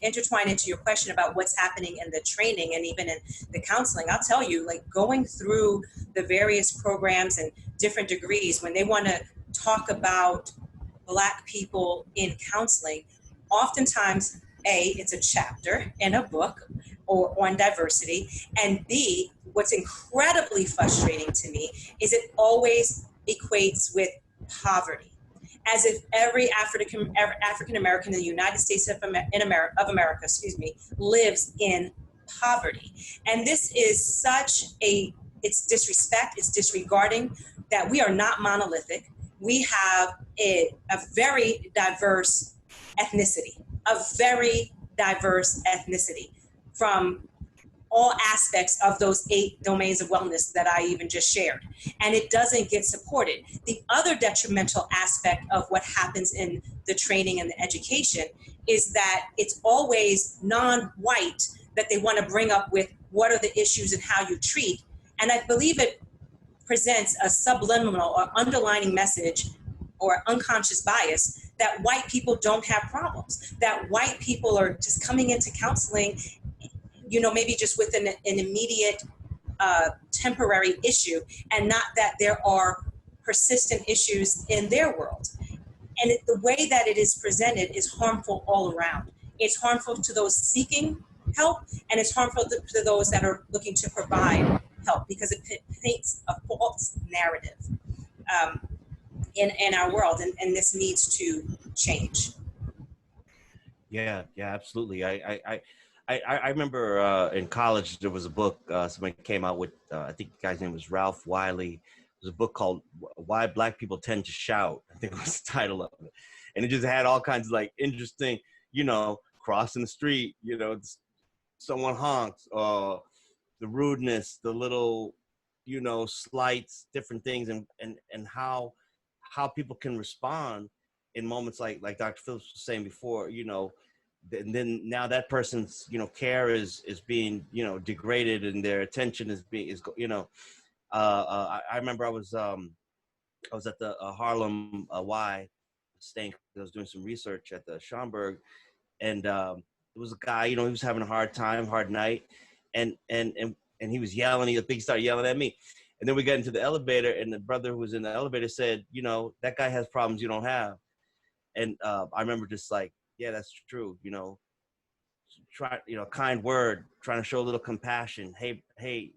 intertwine into your question about what's happening in the training and even in the counseling, I'll tell you, like going through the various programs and different degrees, when they want to talk about Black people in counseling, oftentimes, A, it's a chapter in a book or on diversity, and B, what's incredibly frustrating to me is it always equates with poverty, as if every African American in the United States of America, lives in poverty. And this is such it's disrespect, it's disregarding that we are not monolithic. We have a very diverse ethnicity, from all aspects of those 8 domains of wellness that I even just shared. And it doesn't get supported. The other detrimental aspect of what happens in the training and the education is that it's always non-white that they want to bring up with what are the issues and how you treat. And I believe it presents a subliminal or underlining message or unconscious bias that white people don't have problems, that white people are just coming into counseling, maybe just with an immediate temporary issue, and not that there are persistent issues in their world. And the way that it is presented is harmful all around. It's harmful to those seeking help, and it's harmful to those that are looking to provide help, because it paints a false narrative in our world, and this needs to change. Yeah, absolutely. I remember in college there was a book somebody came out with. I think the guy's name was Ralph Wiley. It was a book called "Why Black People Tend to Shout." I think was the title of it, and it just had all kinds of like interesting, crossing the street, someone honks, the rudeness, the little, slights, different things, and how people can respond in moments like Dr. Phillips was saying before, and then now that person's, care is being, degraded, and their attention is being, I remember I was at the Harlem Y staying, I was doing some research at the Schomburg, and there was a guy, he was having a hard night, and he was yelling, he started yelling at me. And then we got into the elevator, and the brother who was in the elevator said, that guy has problems you don't have. And I remember just like, yeah, that's true. Try, kind word, trying to show a little compassion. Hey,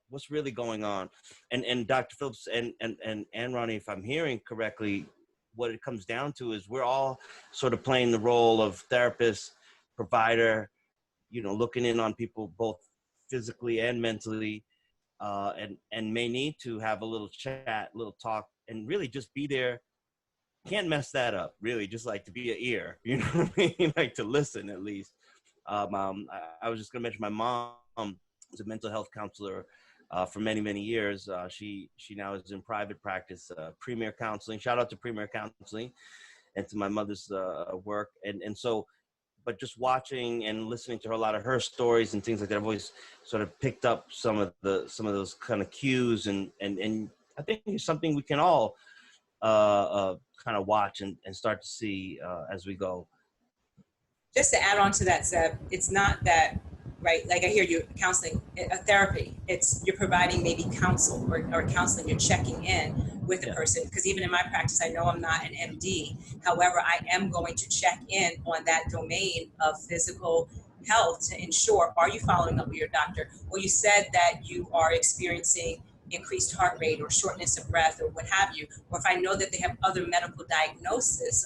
what's really going on? And Dr. Phillips and Roni, if I'm hearing correctly, what it comes down to is we're all sort of playing the role of therapist, provider, looking in on people both physically and mentally, and may need to have a little chat, little talk, and really just be there. Can't mess that up, really, just like to be an ear, you know what I mean? Like to listen at least. I was just gonna mention my mom is a mental health counselor for many, many years. She now is in private practice, Premier Counseling. Shout out to Premier Counseling and to my mother's work. And so, but just watching and listening to her, a lot of her stories and things like that, I've always sort of picked up some of those kind of cues, and I think it's something we can all kind of watch and start to see as we go. Just to add on to that, Zeb, it's not that, right? Like I hear you, counseling, a therapy, it's you're providing maybe counsel or counseling, you're checking in with the person. Because even in my practice, I know I'm not an MD. However, I am going to check in on that domain of physical health to ensure, are you following up with your doctor? Or you said that you are experiencing increased heart rate or shortness of breath or what have you, or if I know that they have other medical diagnoses,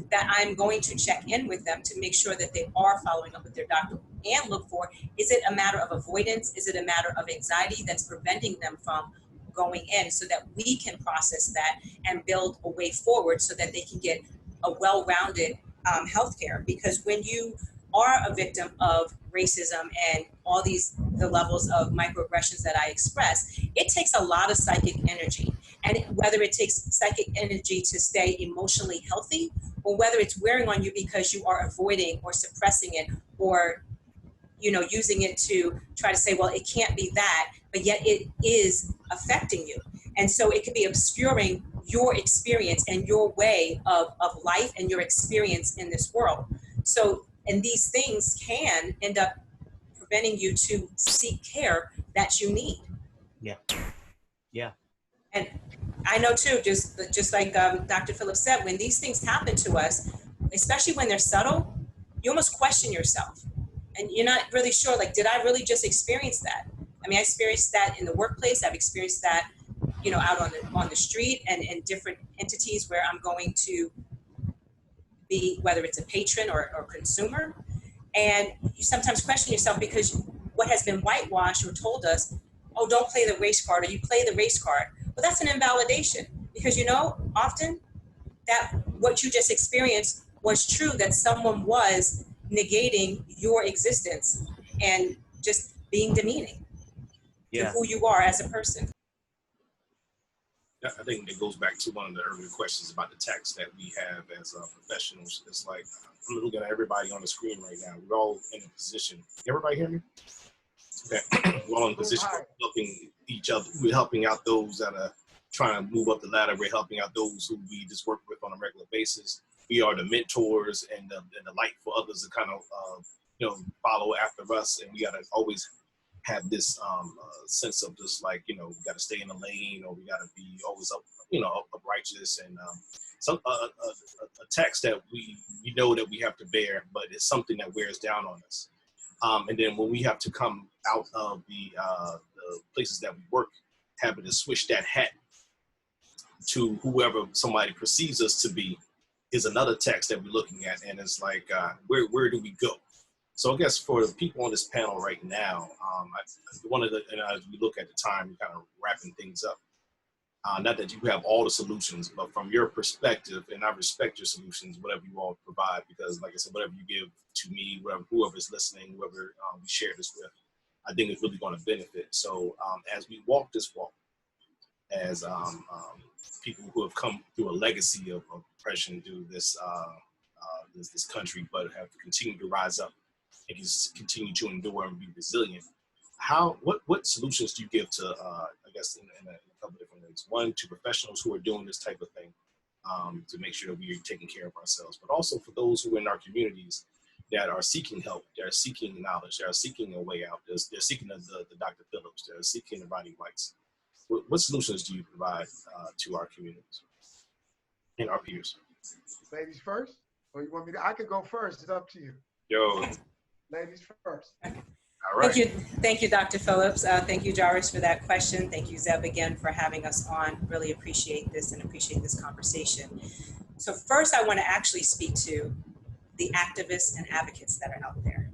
that I'm going to check in with them to make sure that they are following up with their doctor and look for, is it a matter of avoidance? Is it a matter of anxiety that's preventing them from going in, so that we can process that and build a way forward so that they can get a well-rounded healthcare? Because when you are a victim of racism and all the levels of microaggressions that I express, it takes a lot of psychic energy. And whether it takes psychic energy to stay emotionally healthy or whether it's wearing on you because you are avoiding or suppressing it, or using it to try to say, well, it can't be that, but yet it is affecting you. And so it could be obscuring your experience and your way of life and your experience in this world. So, and these things can end up preventing you to seek care that you need. Yeah. Yeah. And I know too, just like Dr. Phillips said, when these things happen to us, especially when they're subtle, you almost question yourself. And you're not really sure, like, did I really just experience that? I mean, I experienced that in the workplace. I've experienced that, out on the street and in different entities where I'm going to be, whether it's a patron or consumer. And you sometimes question yourself because what has been whitewashed or told us, oh, don't play the race card, or you play the race card. Well, that's an invalidation because, often that what you just experienced was true, that someone was negating your existence and just being demeaning to who you are as a person. I think it goes back to one of the earlier questions about the tax that we have as professionals. It's like, I'm looking at everybody on the screen right now. We're all in a position. Everybody hear me? Okay. We're all in a position of helping each other. We're helping out those that are trying to move up the ladder. We're helping out those who we just work with on a regular basis. We are the mentors and the light for others to kind of, follow after us. And we got to always have this sense of just like, we got to stay in the lane, or we got to be always up righteous, and a text that we know that we have to bear, but it's something that wears down on us. And then when we have to come out of the places that we work, having to switch that hat to whoever somebody perceives us to be is another text that we're looking at. And it's like, where do we go? So I guess for the people on this panel right now, and as we look at the time, kind of wrapping things up, not that you have all the solutions, but from your perspective, and I respect your solutions, whatever you all provide, because like I said, whatever you give to me, whoever's listening, whoever we share this with, I think it's really going to benefit. So as we walk this walk, as people who have come through a legacy of oppression through this country, but have continued to rise up and continue to endure and be resilient, what solutions do you give to, I guess, in a couple of different ways? One, to professionals who are doing this type of thing, to make sure that we are taking care of ourselves, but also for those who are in our communities that are seeking help, they're seeking knowledge, they're seeking a way out, they're seeking the Dr. Phillips, they're seeking the Roni Whites. What solutions do you provide to our communities and our peers? Ladies first, or you want me to? I can go first. It's up to you. Yo. Ladies first. All right. Thank you, Dr. Phillips. Thank you, Jarvis, for that question. Thank you, Zeb, again, for having us on. Really appreciate this and appreciate this conversation. So first, I want to actually speak to the activists and advocates that are out there,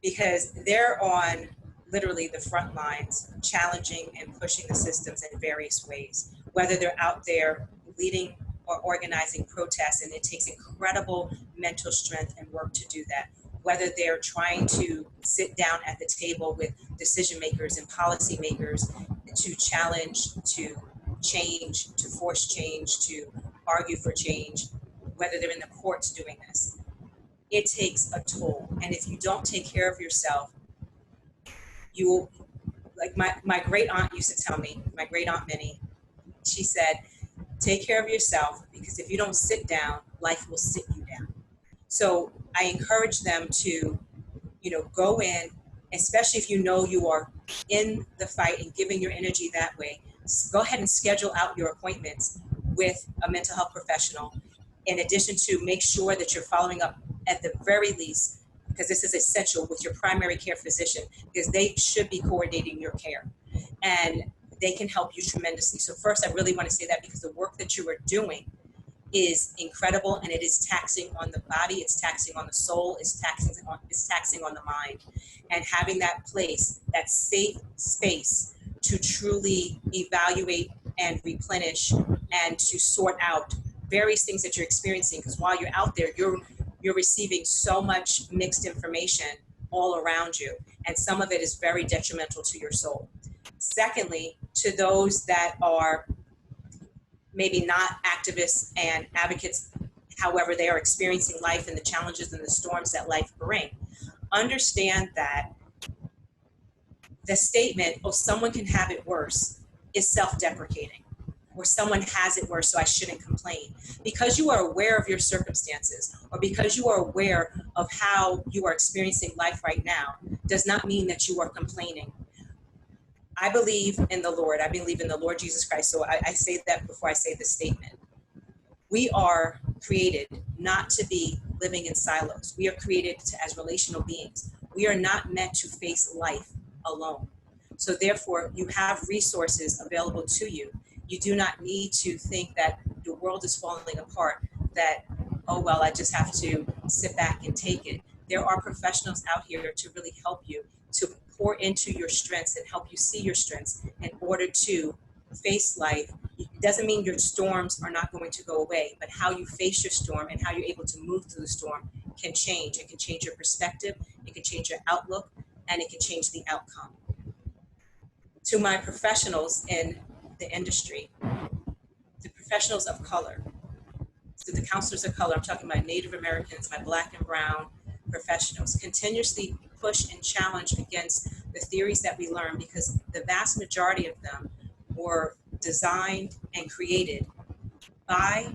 because they're on literally the front lines, challenging and pushing the systems in various ways, whether they're out there leading or organizing protests, and it takes incredible mental strength and work to do that, whether they're trying to sit down at the table with decision makers and policy makers to challenge, to change, to force change, to argue for change, whether they're in the courts doing this. It takes a toll. And if you don't take care of yourself, you will, like my great aunt used to tell me, my great aunt Minnie, she said, take care of yourself, because if you don't sit down, life will sit you down. So I encourage them to, go in, especially if you know you are in the fight and giving your energy that way, go ahead and schedule out your appointments with a mental health professional. In addition to make sure that you're following up at the very least, because this is essential, with your primary care physician, because they should be coordinating your care and they can help you tremendously. So first, I really want to say that, because the work that you are doing is incredible, and it is taxing on the body, it's taxing on the soul, it's taxing on the mind. And having that place, that safe space to truly evaluate and replenish and to sort out various things that you're experiencing, because while you're out there, you're receiving so much mixed information all around you, and some of it is very detrimental to your soul. Secondly, to those that are maybe not activists and advocates, However, they are experiencing life and the challenges and the storms that life bring. Understand that the statement, oh, someone can have it worse, is self-deprecating, or someone has it worse, so I shouldn't complain. Because you are aware of your circumstances, or because you are aware of how you are experiencing life right now, does not mean that you are complaining. I believe in the Lord. I believe in the Lord Jesus Christ. So I say that before I say the statement. We are created not to be living in silos. We are created as relational beings. We are not meant to face life alone. So therefore, you have resources available to you. You do not need to think that the world is falling apart, that, oh, well, I just have to sit back and take it. There are professionals out here to really help you, to pour into your strengths and help you see your strengths in order to face life. It doesn't mean your storms are not going to go away, but how you face your storm and how you're able to move through the storm can change. It can change your perspective, it can change your outlook, and it can change the outcome. To my professionals in the industry, the professionals of color, so the counselors of color, I'm talking about Native Americans, my Black and brown professionals, continuously push and challenge against the theories that we learn, because the vast majority of them were designed and created by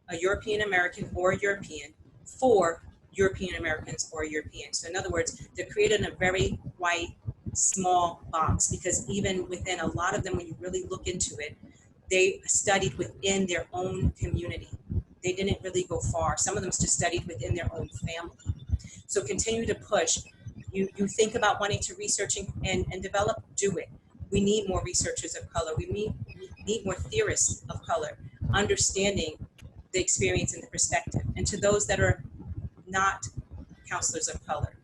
a European American or a European for European Americans or Europeans. So in other words, they're created in a very white, small box, because even within a lot of them, when you really look into it, they studied within their own community. They didn't really go far. Some of them just studied within their own family. So continue to push. You think about wanting to research and develop, do it. We need more researchers of color. We need more theorists of color, understanding the experience and the perspective. And to those that are not counselors of color,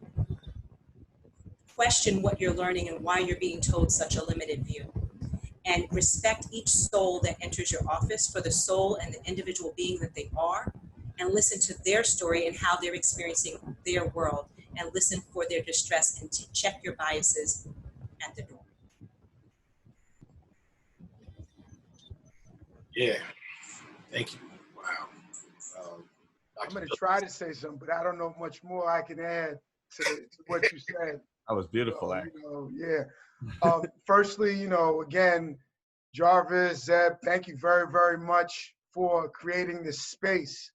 question what you're learning and why you're being told such a limited view. And respect each soul that enters your office for the soul and the individual being that they are, and listen to their story and how they're experiencing their world, and listen for their distress, and to check your biases at the door. Yeah, thank you. Wow. I'm going to try to say something, but I don't know much more I can add to what you said. That was beautiful, So, yeah. Firstly, again, Jarvis, Zeb, thank you very, very much for creating this space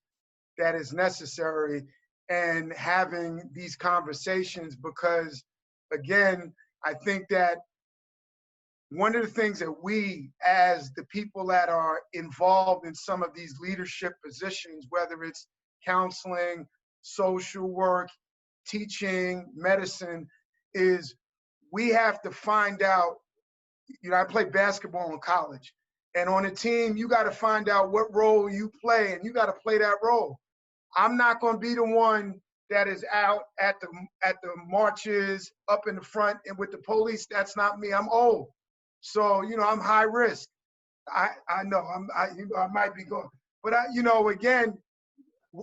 that is necessary and having these conversations, because, again, I think that one of the things that we, as the people that are involved in some of these leadership positions, whether it's counseling, social work, teaching, medicine, is we have to find out. I played basketball in college, and on a team, you got to find out what role you play, and you got to play that role. I'm not going to be the one that is out at the marches, up in the front, and with the police. That's not me. I'm old, so I'm high risk. I know I might be going, but again,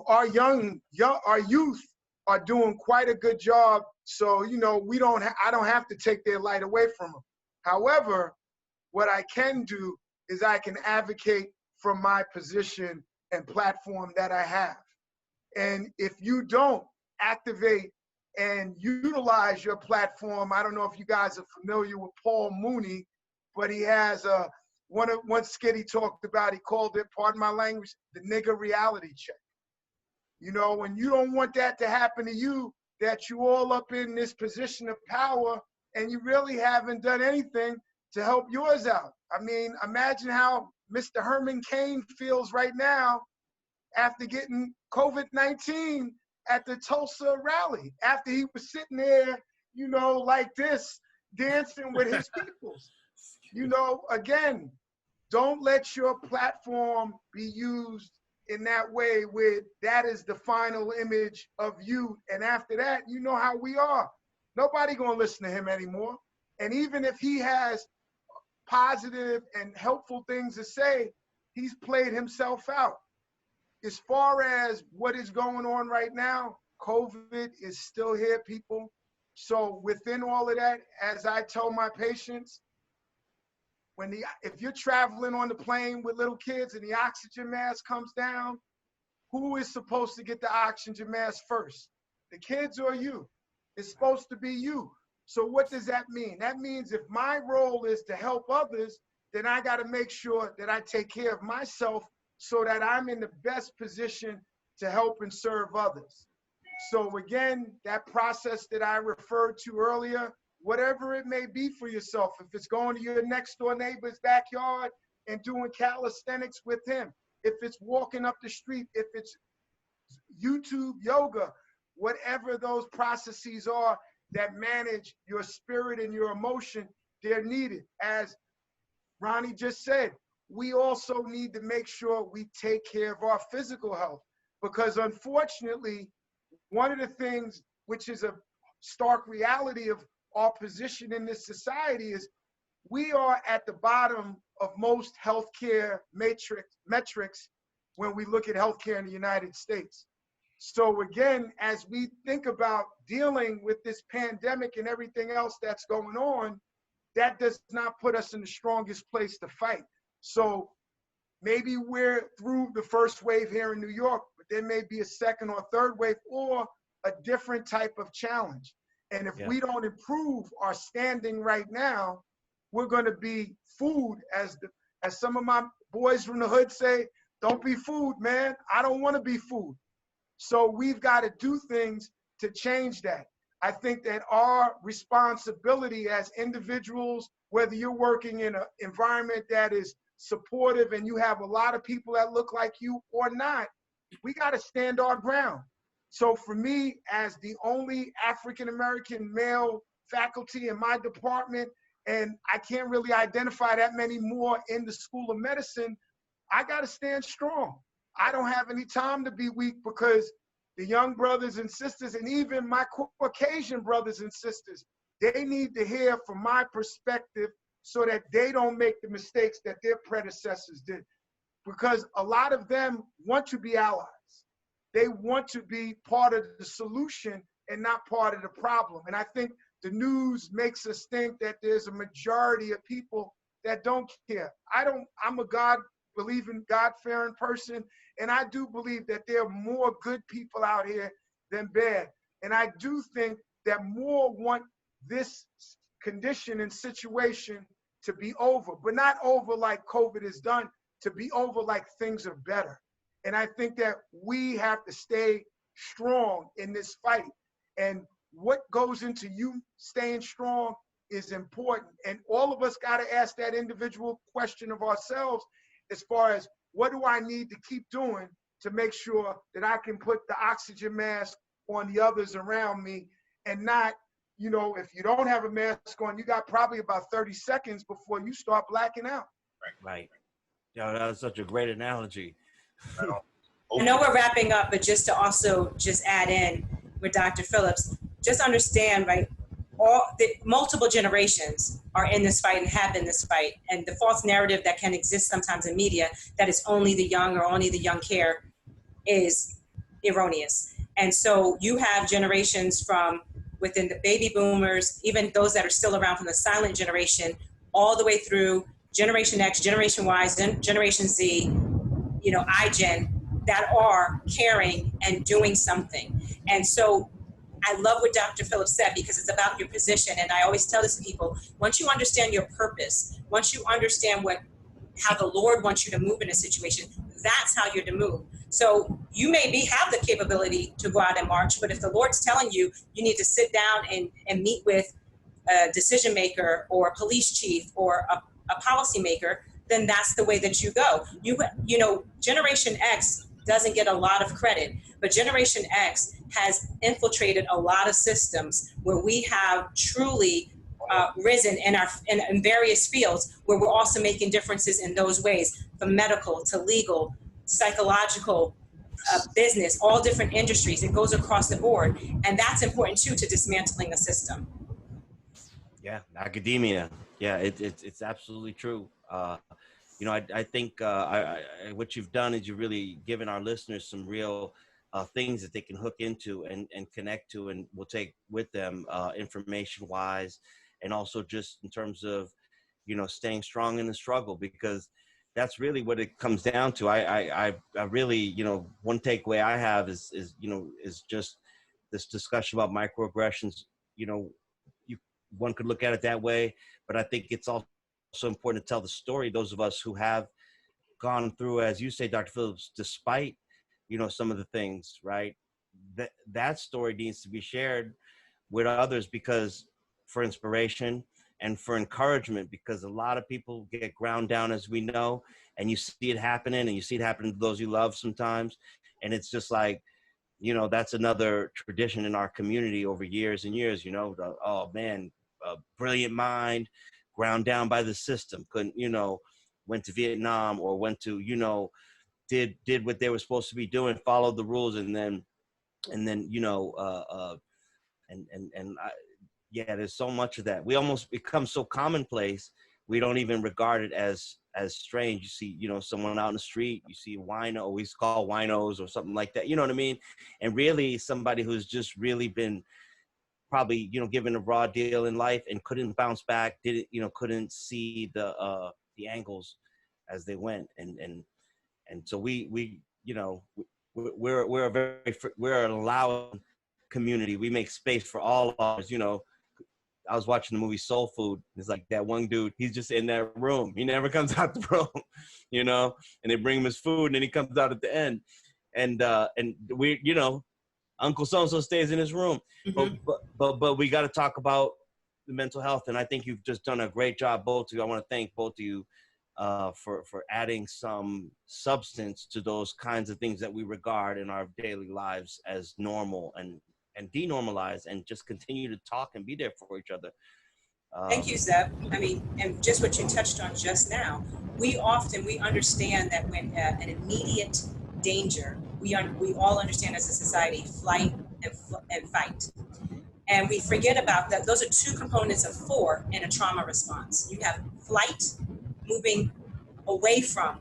our youth are doing quite a good job. So I don't have to take their light away from them. However, what I can do is I can advocate from my position and platform that I have. And if you don't activate and utilize your platform, I don't know if you guys are familiar with Paul Mooney, but he has one skit he talked about, he called it, pardon my language, the nigger reality check. When you don't want that to happen to you, that you all up in this position of power and you really haven't done anything to help yours out. I mean, imagine how Mr. Herman Cain feels right now after getting COVID-19 at the Tulsa rally, after he was sitting there, like this, dancing with his peoples. Again, don't let your platform be used in that way where that is the final image of you. And after that, you know how we are. Nobody gonna listen to him anymore. And even if he has positive and helpful things to say, he's played himself out. As far as what is going on right now, COVID is still here, people. So within all of that, as I tell my patients, if you're traveling on the plane with little kids and the oxygen mask comes down, who is supposed to get the oxygen mask first? The kids or you? It's supposed to be you. So what does that mean? That means if my role is to help others, then I got to make sure that I take care of myself so that I'm in the best position to help and serve others. So again, that process that I referred to earlier, whatever it may be for yourself, if it's going to your next door neighbor's backyard and doing calisthenics with him, if it's walking up the street, if it's YouTube yoga, whatever those processes are that manage your spirit and your emotion, they're needed. As Roni just said, we also need to make sure we take care of our physical health, because unfortunately, one of the things which is a stark reality of our position in this society is we are at the bottom of most healthcare metrics when we look at healthcare in the United States. So again, as we think about dealing with this pandemic and everything else that's going on, that does not put us in the strongest place to fight. So maybe we're through the first wave here in New York, but there may be a second or third wave or a different type of challenge. And if we don't improve our standing right now, we're going to be food, as some of my boys from the hood say, don't be food, man. I don't want to be food. So we've got to do things to change that. I think that our responsibility as individuals, whether you're working in an environment that is supportive and you have a lot of people that look like you or not, we got to stand our ground. So for me, as the only African-American male faculty in my department, and I can't really identify that many more in the School of Medicine, I got to stand strong. I don't have any time to be weak, because the young brothers and sisters, and even my Caucasian brothers and sisters, they need to hear from my perspective so that they don't make the mistakes that their predecessors did. Because a lot of them want to be allies. They want to be part of the solution and not part of the problem. And I think the news makes us think that there's a majority of people that don't care. I'm a God-believing, God-fearing person, and I do believe that there are more good people out here than bad. And I do think that more want this condition and situation to be over, but not over like COVID is done, to be over like things are better. And I think that we have to stay strong in this fight. And what goes into you staying strong is important. And all of us got to ask that individual question of ourselves as far as, what do I need to keep doing to make sure that I can put the oxygen mask on the others around me, and not, you know, if you don't have a mask on, you got probably about 30 seconds before you start blacking out. Right. Yeah, that was such a great analogy. I know we're wrapping up, but just to also just add in with Dr. Phillips, just understand, right, all the multiple generations are in this fight and have in this fight. And the false narrative that can exist sometimes in media that it's only the young or only the young care is erroneous. And so you have generations from within the baby boomers, even those that are still around from the silent generation, all the way through Generation X, Generation Y, Generation Z, you know, iGen, that are caring and doing something. And so I love what Dr. Phillips said, because it's about your position. And I always tell this to people, once you understand your purpose, once you understand how the Lord wants you to move in a situation, that's how you're to move. So you may have the capability to go out and march, but if the Lord's telling you, you need to sit down and meet with a decision maker or a police chief or a policy maker, then that's the way that you go. You know, Generation X doesn't get a lot of credit, but Generation X has infiltrated a lot of systems where we have truly risen in various fields, where we're also making differences in those ways, from medical to legal, psychological, business, all different industries. It goes across the board. And that's important too, to dismantling the system. Yeah, academia. Yeah, it's absolutely true. You know, I think what you've done is you've really given our listeners some real things that they can hook into and connect to, and will take with them information-wise, and also just in terms of, you know, staying strong in the struggle. Because, that's really what it comes down to. I really, you know, one takeaway I have is just this discussion about microaggressions. You know, you one could look at it that way, but I think it's also important to tell the story. Those of us who have gone through, as you say, Dr. Phillips, despite, you know, some of the things, right? That story needs to be shared with others, because for inspiration and for encouragement, because a lot of people get ground down, as we know, and you see it happening, and you see it happening to those you love sometimes. And it's just like, you know, that's another tradition in our community over years and years, you know, oh man, a brilliant mind ground down by the system, couldn't, you know, went to Vietnam or went to, you know, did what they were supposed to be doing, followed the rules, and then you know, and yeah, there's so much of that. We almost become so commonplace, we don't even regard it as strange. You see, you know, someone out in the street, you see a wino, we call winos or something like that, you know what I mean? And really somebody who's just really been probably, you know, given a raw deal in life and couldn't bounce back, didn't, you know, couldn't see the angles as they went. And so we you know, we're a very, we're an allowing community. We make space for all ours, you know. I was watching the movie Soul Food. It's like that one dude, he's just in that room. He never comes out the room, you know, and they bring him his food and then he comes out at the end. And we, you know, Uncle So-and-so stays in his room. Mhm. But we got to talk about the mental health. And I think you've just done a great job, both of you. I want to thank both of you for adding some substance to those kinds of things that we regard in our daily lives as normal, and denormalize, and just continue to talk and be there for each other. Thank you, Zeb. I mean, and just what you touched on just now, we understand that when an immediate danger, we all understand as a society, flight and fight. And we forget about that. Those are two components of four in a trauma response. You have flight, moving away from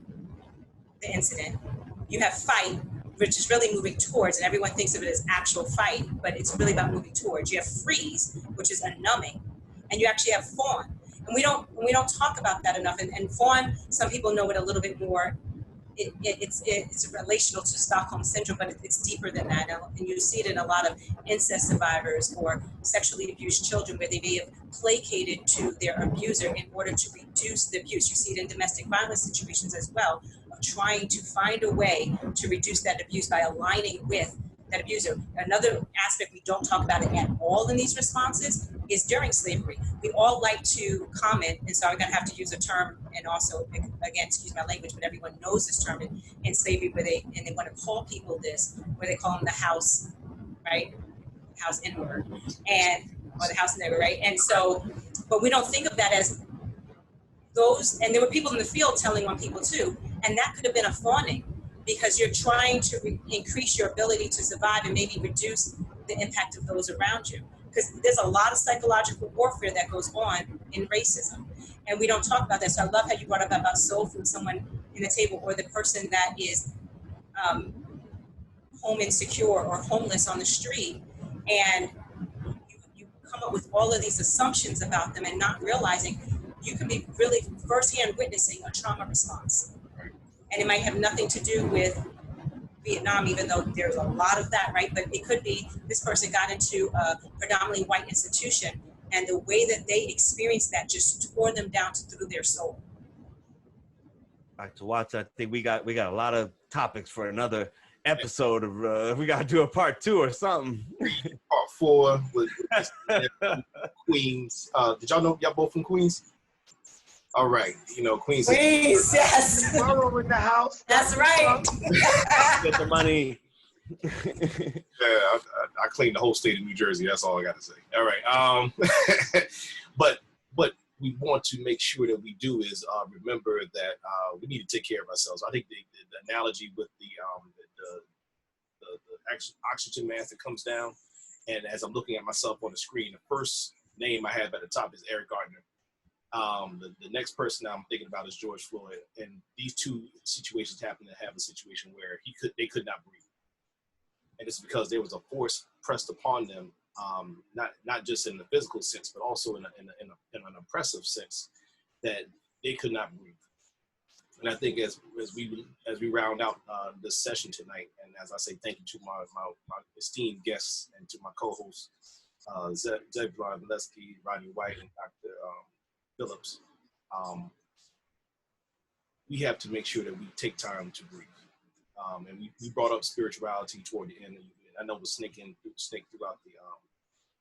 the incident. You have fight, which is really moving towards, and everyone thinks of it as actual fight, but it's really about moving towards. You have freeze, which is a numbing, and you actually have fawn. And we don't talk about that enough. And fawn, some people know it a little bit more. It's relational to Stockholm syndrome, but it's deeper than that. And you see it in a lot of incest survivors or sexually abused children, where they may have placated to their abuser in order to reduce the abuse. You see it in domestic violence situations as well, of trying to find a way to reduce that abuse by aligning with that abuser. Another aspect we don't talk about it at all in these responses is during slavery. We all like to comment, and so I'm going to have to use a term, and also, again, excuse my language, but everyone knows this term in slavery, where they want to call people this, where they call them the house, right? House N-word, or the house nigger, right? And so, but we don't think of that as those, and there were people in the field telling on people too, and that could have been a fawning, because you're trying to increase your ability to survive and maybe reduce the impact of those around you. Because there's a lot of psychological warfare that goes on in racism, and we don't talk about that. So I love how you brought up about soul food, someone in the table, or the person that is home insecure or homeless on the street, and you come up with all of these assumptions about them and not realizing you could be really firsthand witnessing a trauma response. And it might have nothing to do with Vietnam, even though there's a lot of that, right? But it could be this person got into a predominantly white institution, and the way that they experienced that just tore them down through their soul. Dr. Watson, I think we got a lot of topics for another episode of we got to do a part 2 or something. Part 4 with Queens. Did y'all know y'all both from Queens? All right, you know, Queens. Please, yes. Tomorrow with the house. That's right. Get the money. Yeah, I claim the whole state of New Jersey. That's all I got to say. All right. But we want to make sure that we do is remember that we need to take care of ourselves. I think the analogy with the oxygen mask that comes down, and as I'm looking at myself on the screen, the first name I have at the top is Eric Gardner. The next person I'm thinking about is George Floyd, and these two situations happen to have a situation where they could not breathe, and it's because there was a force pressed upon them, not just in the physical sense, but also in an oppressive sense, that they could not breathe. And I think as we round out this session tonight, and as I say thank you to my esteemed guests and to my co-hosts, Zebulon Miletsky, Roni White, and Dr. Phillips, we have to make sure that we take time to breathe. And we brought up spirituality toward the end. I know it was snake throughout the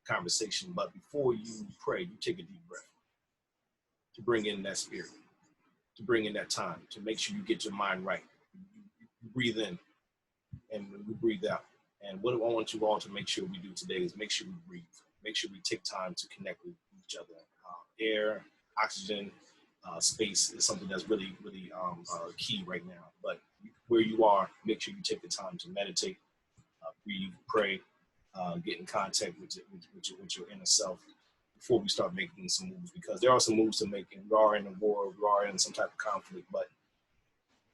conversation, but before you pray, you take a deep breath to bring in that spirit, to bring in that time, to make sure you get your mind right. You breathe in and we breathe out. And what I want you all to make sure we do today is make sure we breathe. Make sure we take time to connect with each other. Air, oxygen, space is something that's really, really key right now. But where you are, make sure you take the time to meditate, breathe, pray, get in contact with your inner self before we start making some moves, because there are some moves to make, and we are in a war, we are in some type of conflict, but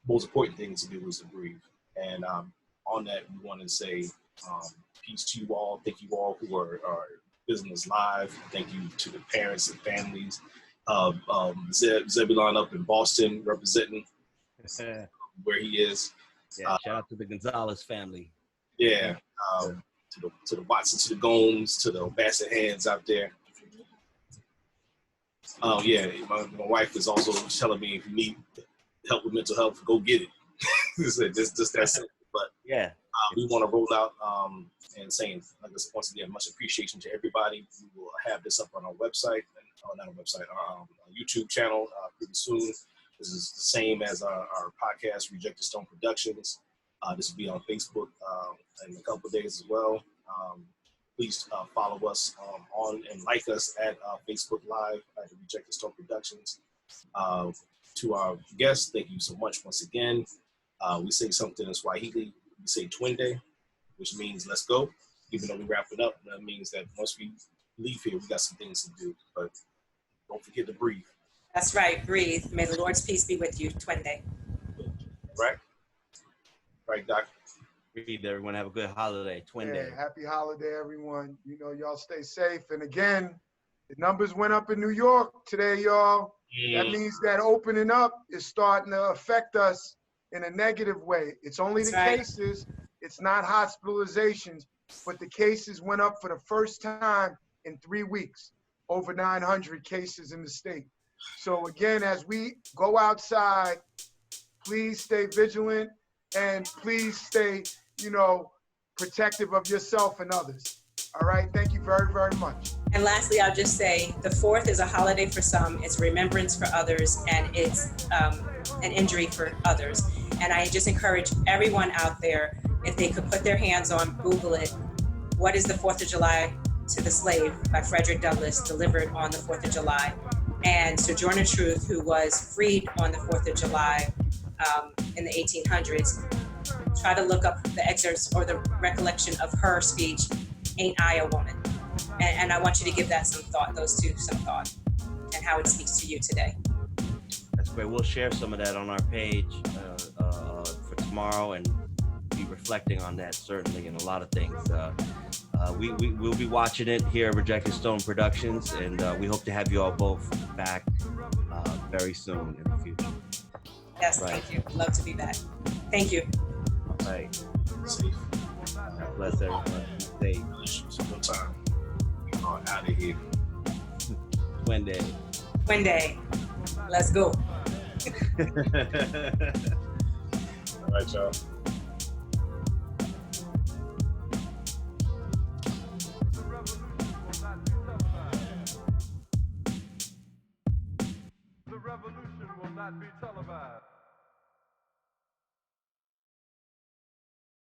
the most important thing to do is to breathe. And on that, we want to say peace to you all. Thank you all who are visiting us live. Thank you to the parents and families. Zebulon up in Boston representing where he is. Yeah, shout out to the Gonzalez family. Yeah, to the Watson, to the Gomes, to the Bassett hands out there. Yeah, my wife is also telling me if you need help with mental health, go get it. Just that simple. But yeah, we want to roll out and saying, like I said, once again, much appreciation to everybody. We will have this up on our website, not our website, our YouTube channel pretty soon. This is the same as our podcast, Rejected Stone Productions. This will be on Facebook in a couple of days as well. Please follow us on and like us at Facebook Live at the Rejected Stone Productions. To our guests, thank you so much once again. We say something in Swahili. We say twende, which means let's go. Even though we wrap it up, that means that once we leave here, we got some things to do. But don't forget to breathe. That's right. Breathe. May the Lord's peace be with you. Twende. Right? Right, Doc? Breathe, everyone. Have a good holiday. Twende. Yeah, happy holiday, everyone. You know, y'all stay safe. And again, the numbers went up in New York today, y'all. That means that opening up is starting to affect us in a negative way. It's only the cases. It's not hospitalizations, but the cases went up for the first time in 3 weeks, over 900 cases in the state. So again, as we go outside, please stay vigilant and please stay, protective of yourself and others. All right, thank you very, very much. And lastly, I'll just say the 4th is a holiday for some, it's a remembrance for others, and it's an injury for others. And I just encourage everyone out there, if they could put their hands on, Google it, What is the 4th of July to the Slave by Frederick Douglass, delivered on the 4th of July. And Sojourner Truth, who was freed on the 4th of July in the 1800s, try to look up the excerpts or the recollection of her speech, Ain't I a Woman? And I want you to give that some thought, those two some thought, and how it speaks to you today. That's great. We'll share some of that on our page for tomorrow and be reflecting on that, certainly, and a lot of things. We'll be watching it here at Rejected Stone Productions, and we hope to have you all both back very soon in the future. Yes, right. Thank you. Love to be back. Thank you. All right. Safe. God bless everyone. Stay. One time. We are out of here. Twende. Twende. Let's go. All right, y'all. The revolution will not be televised.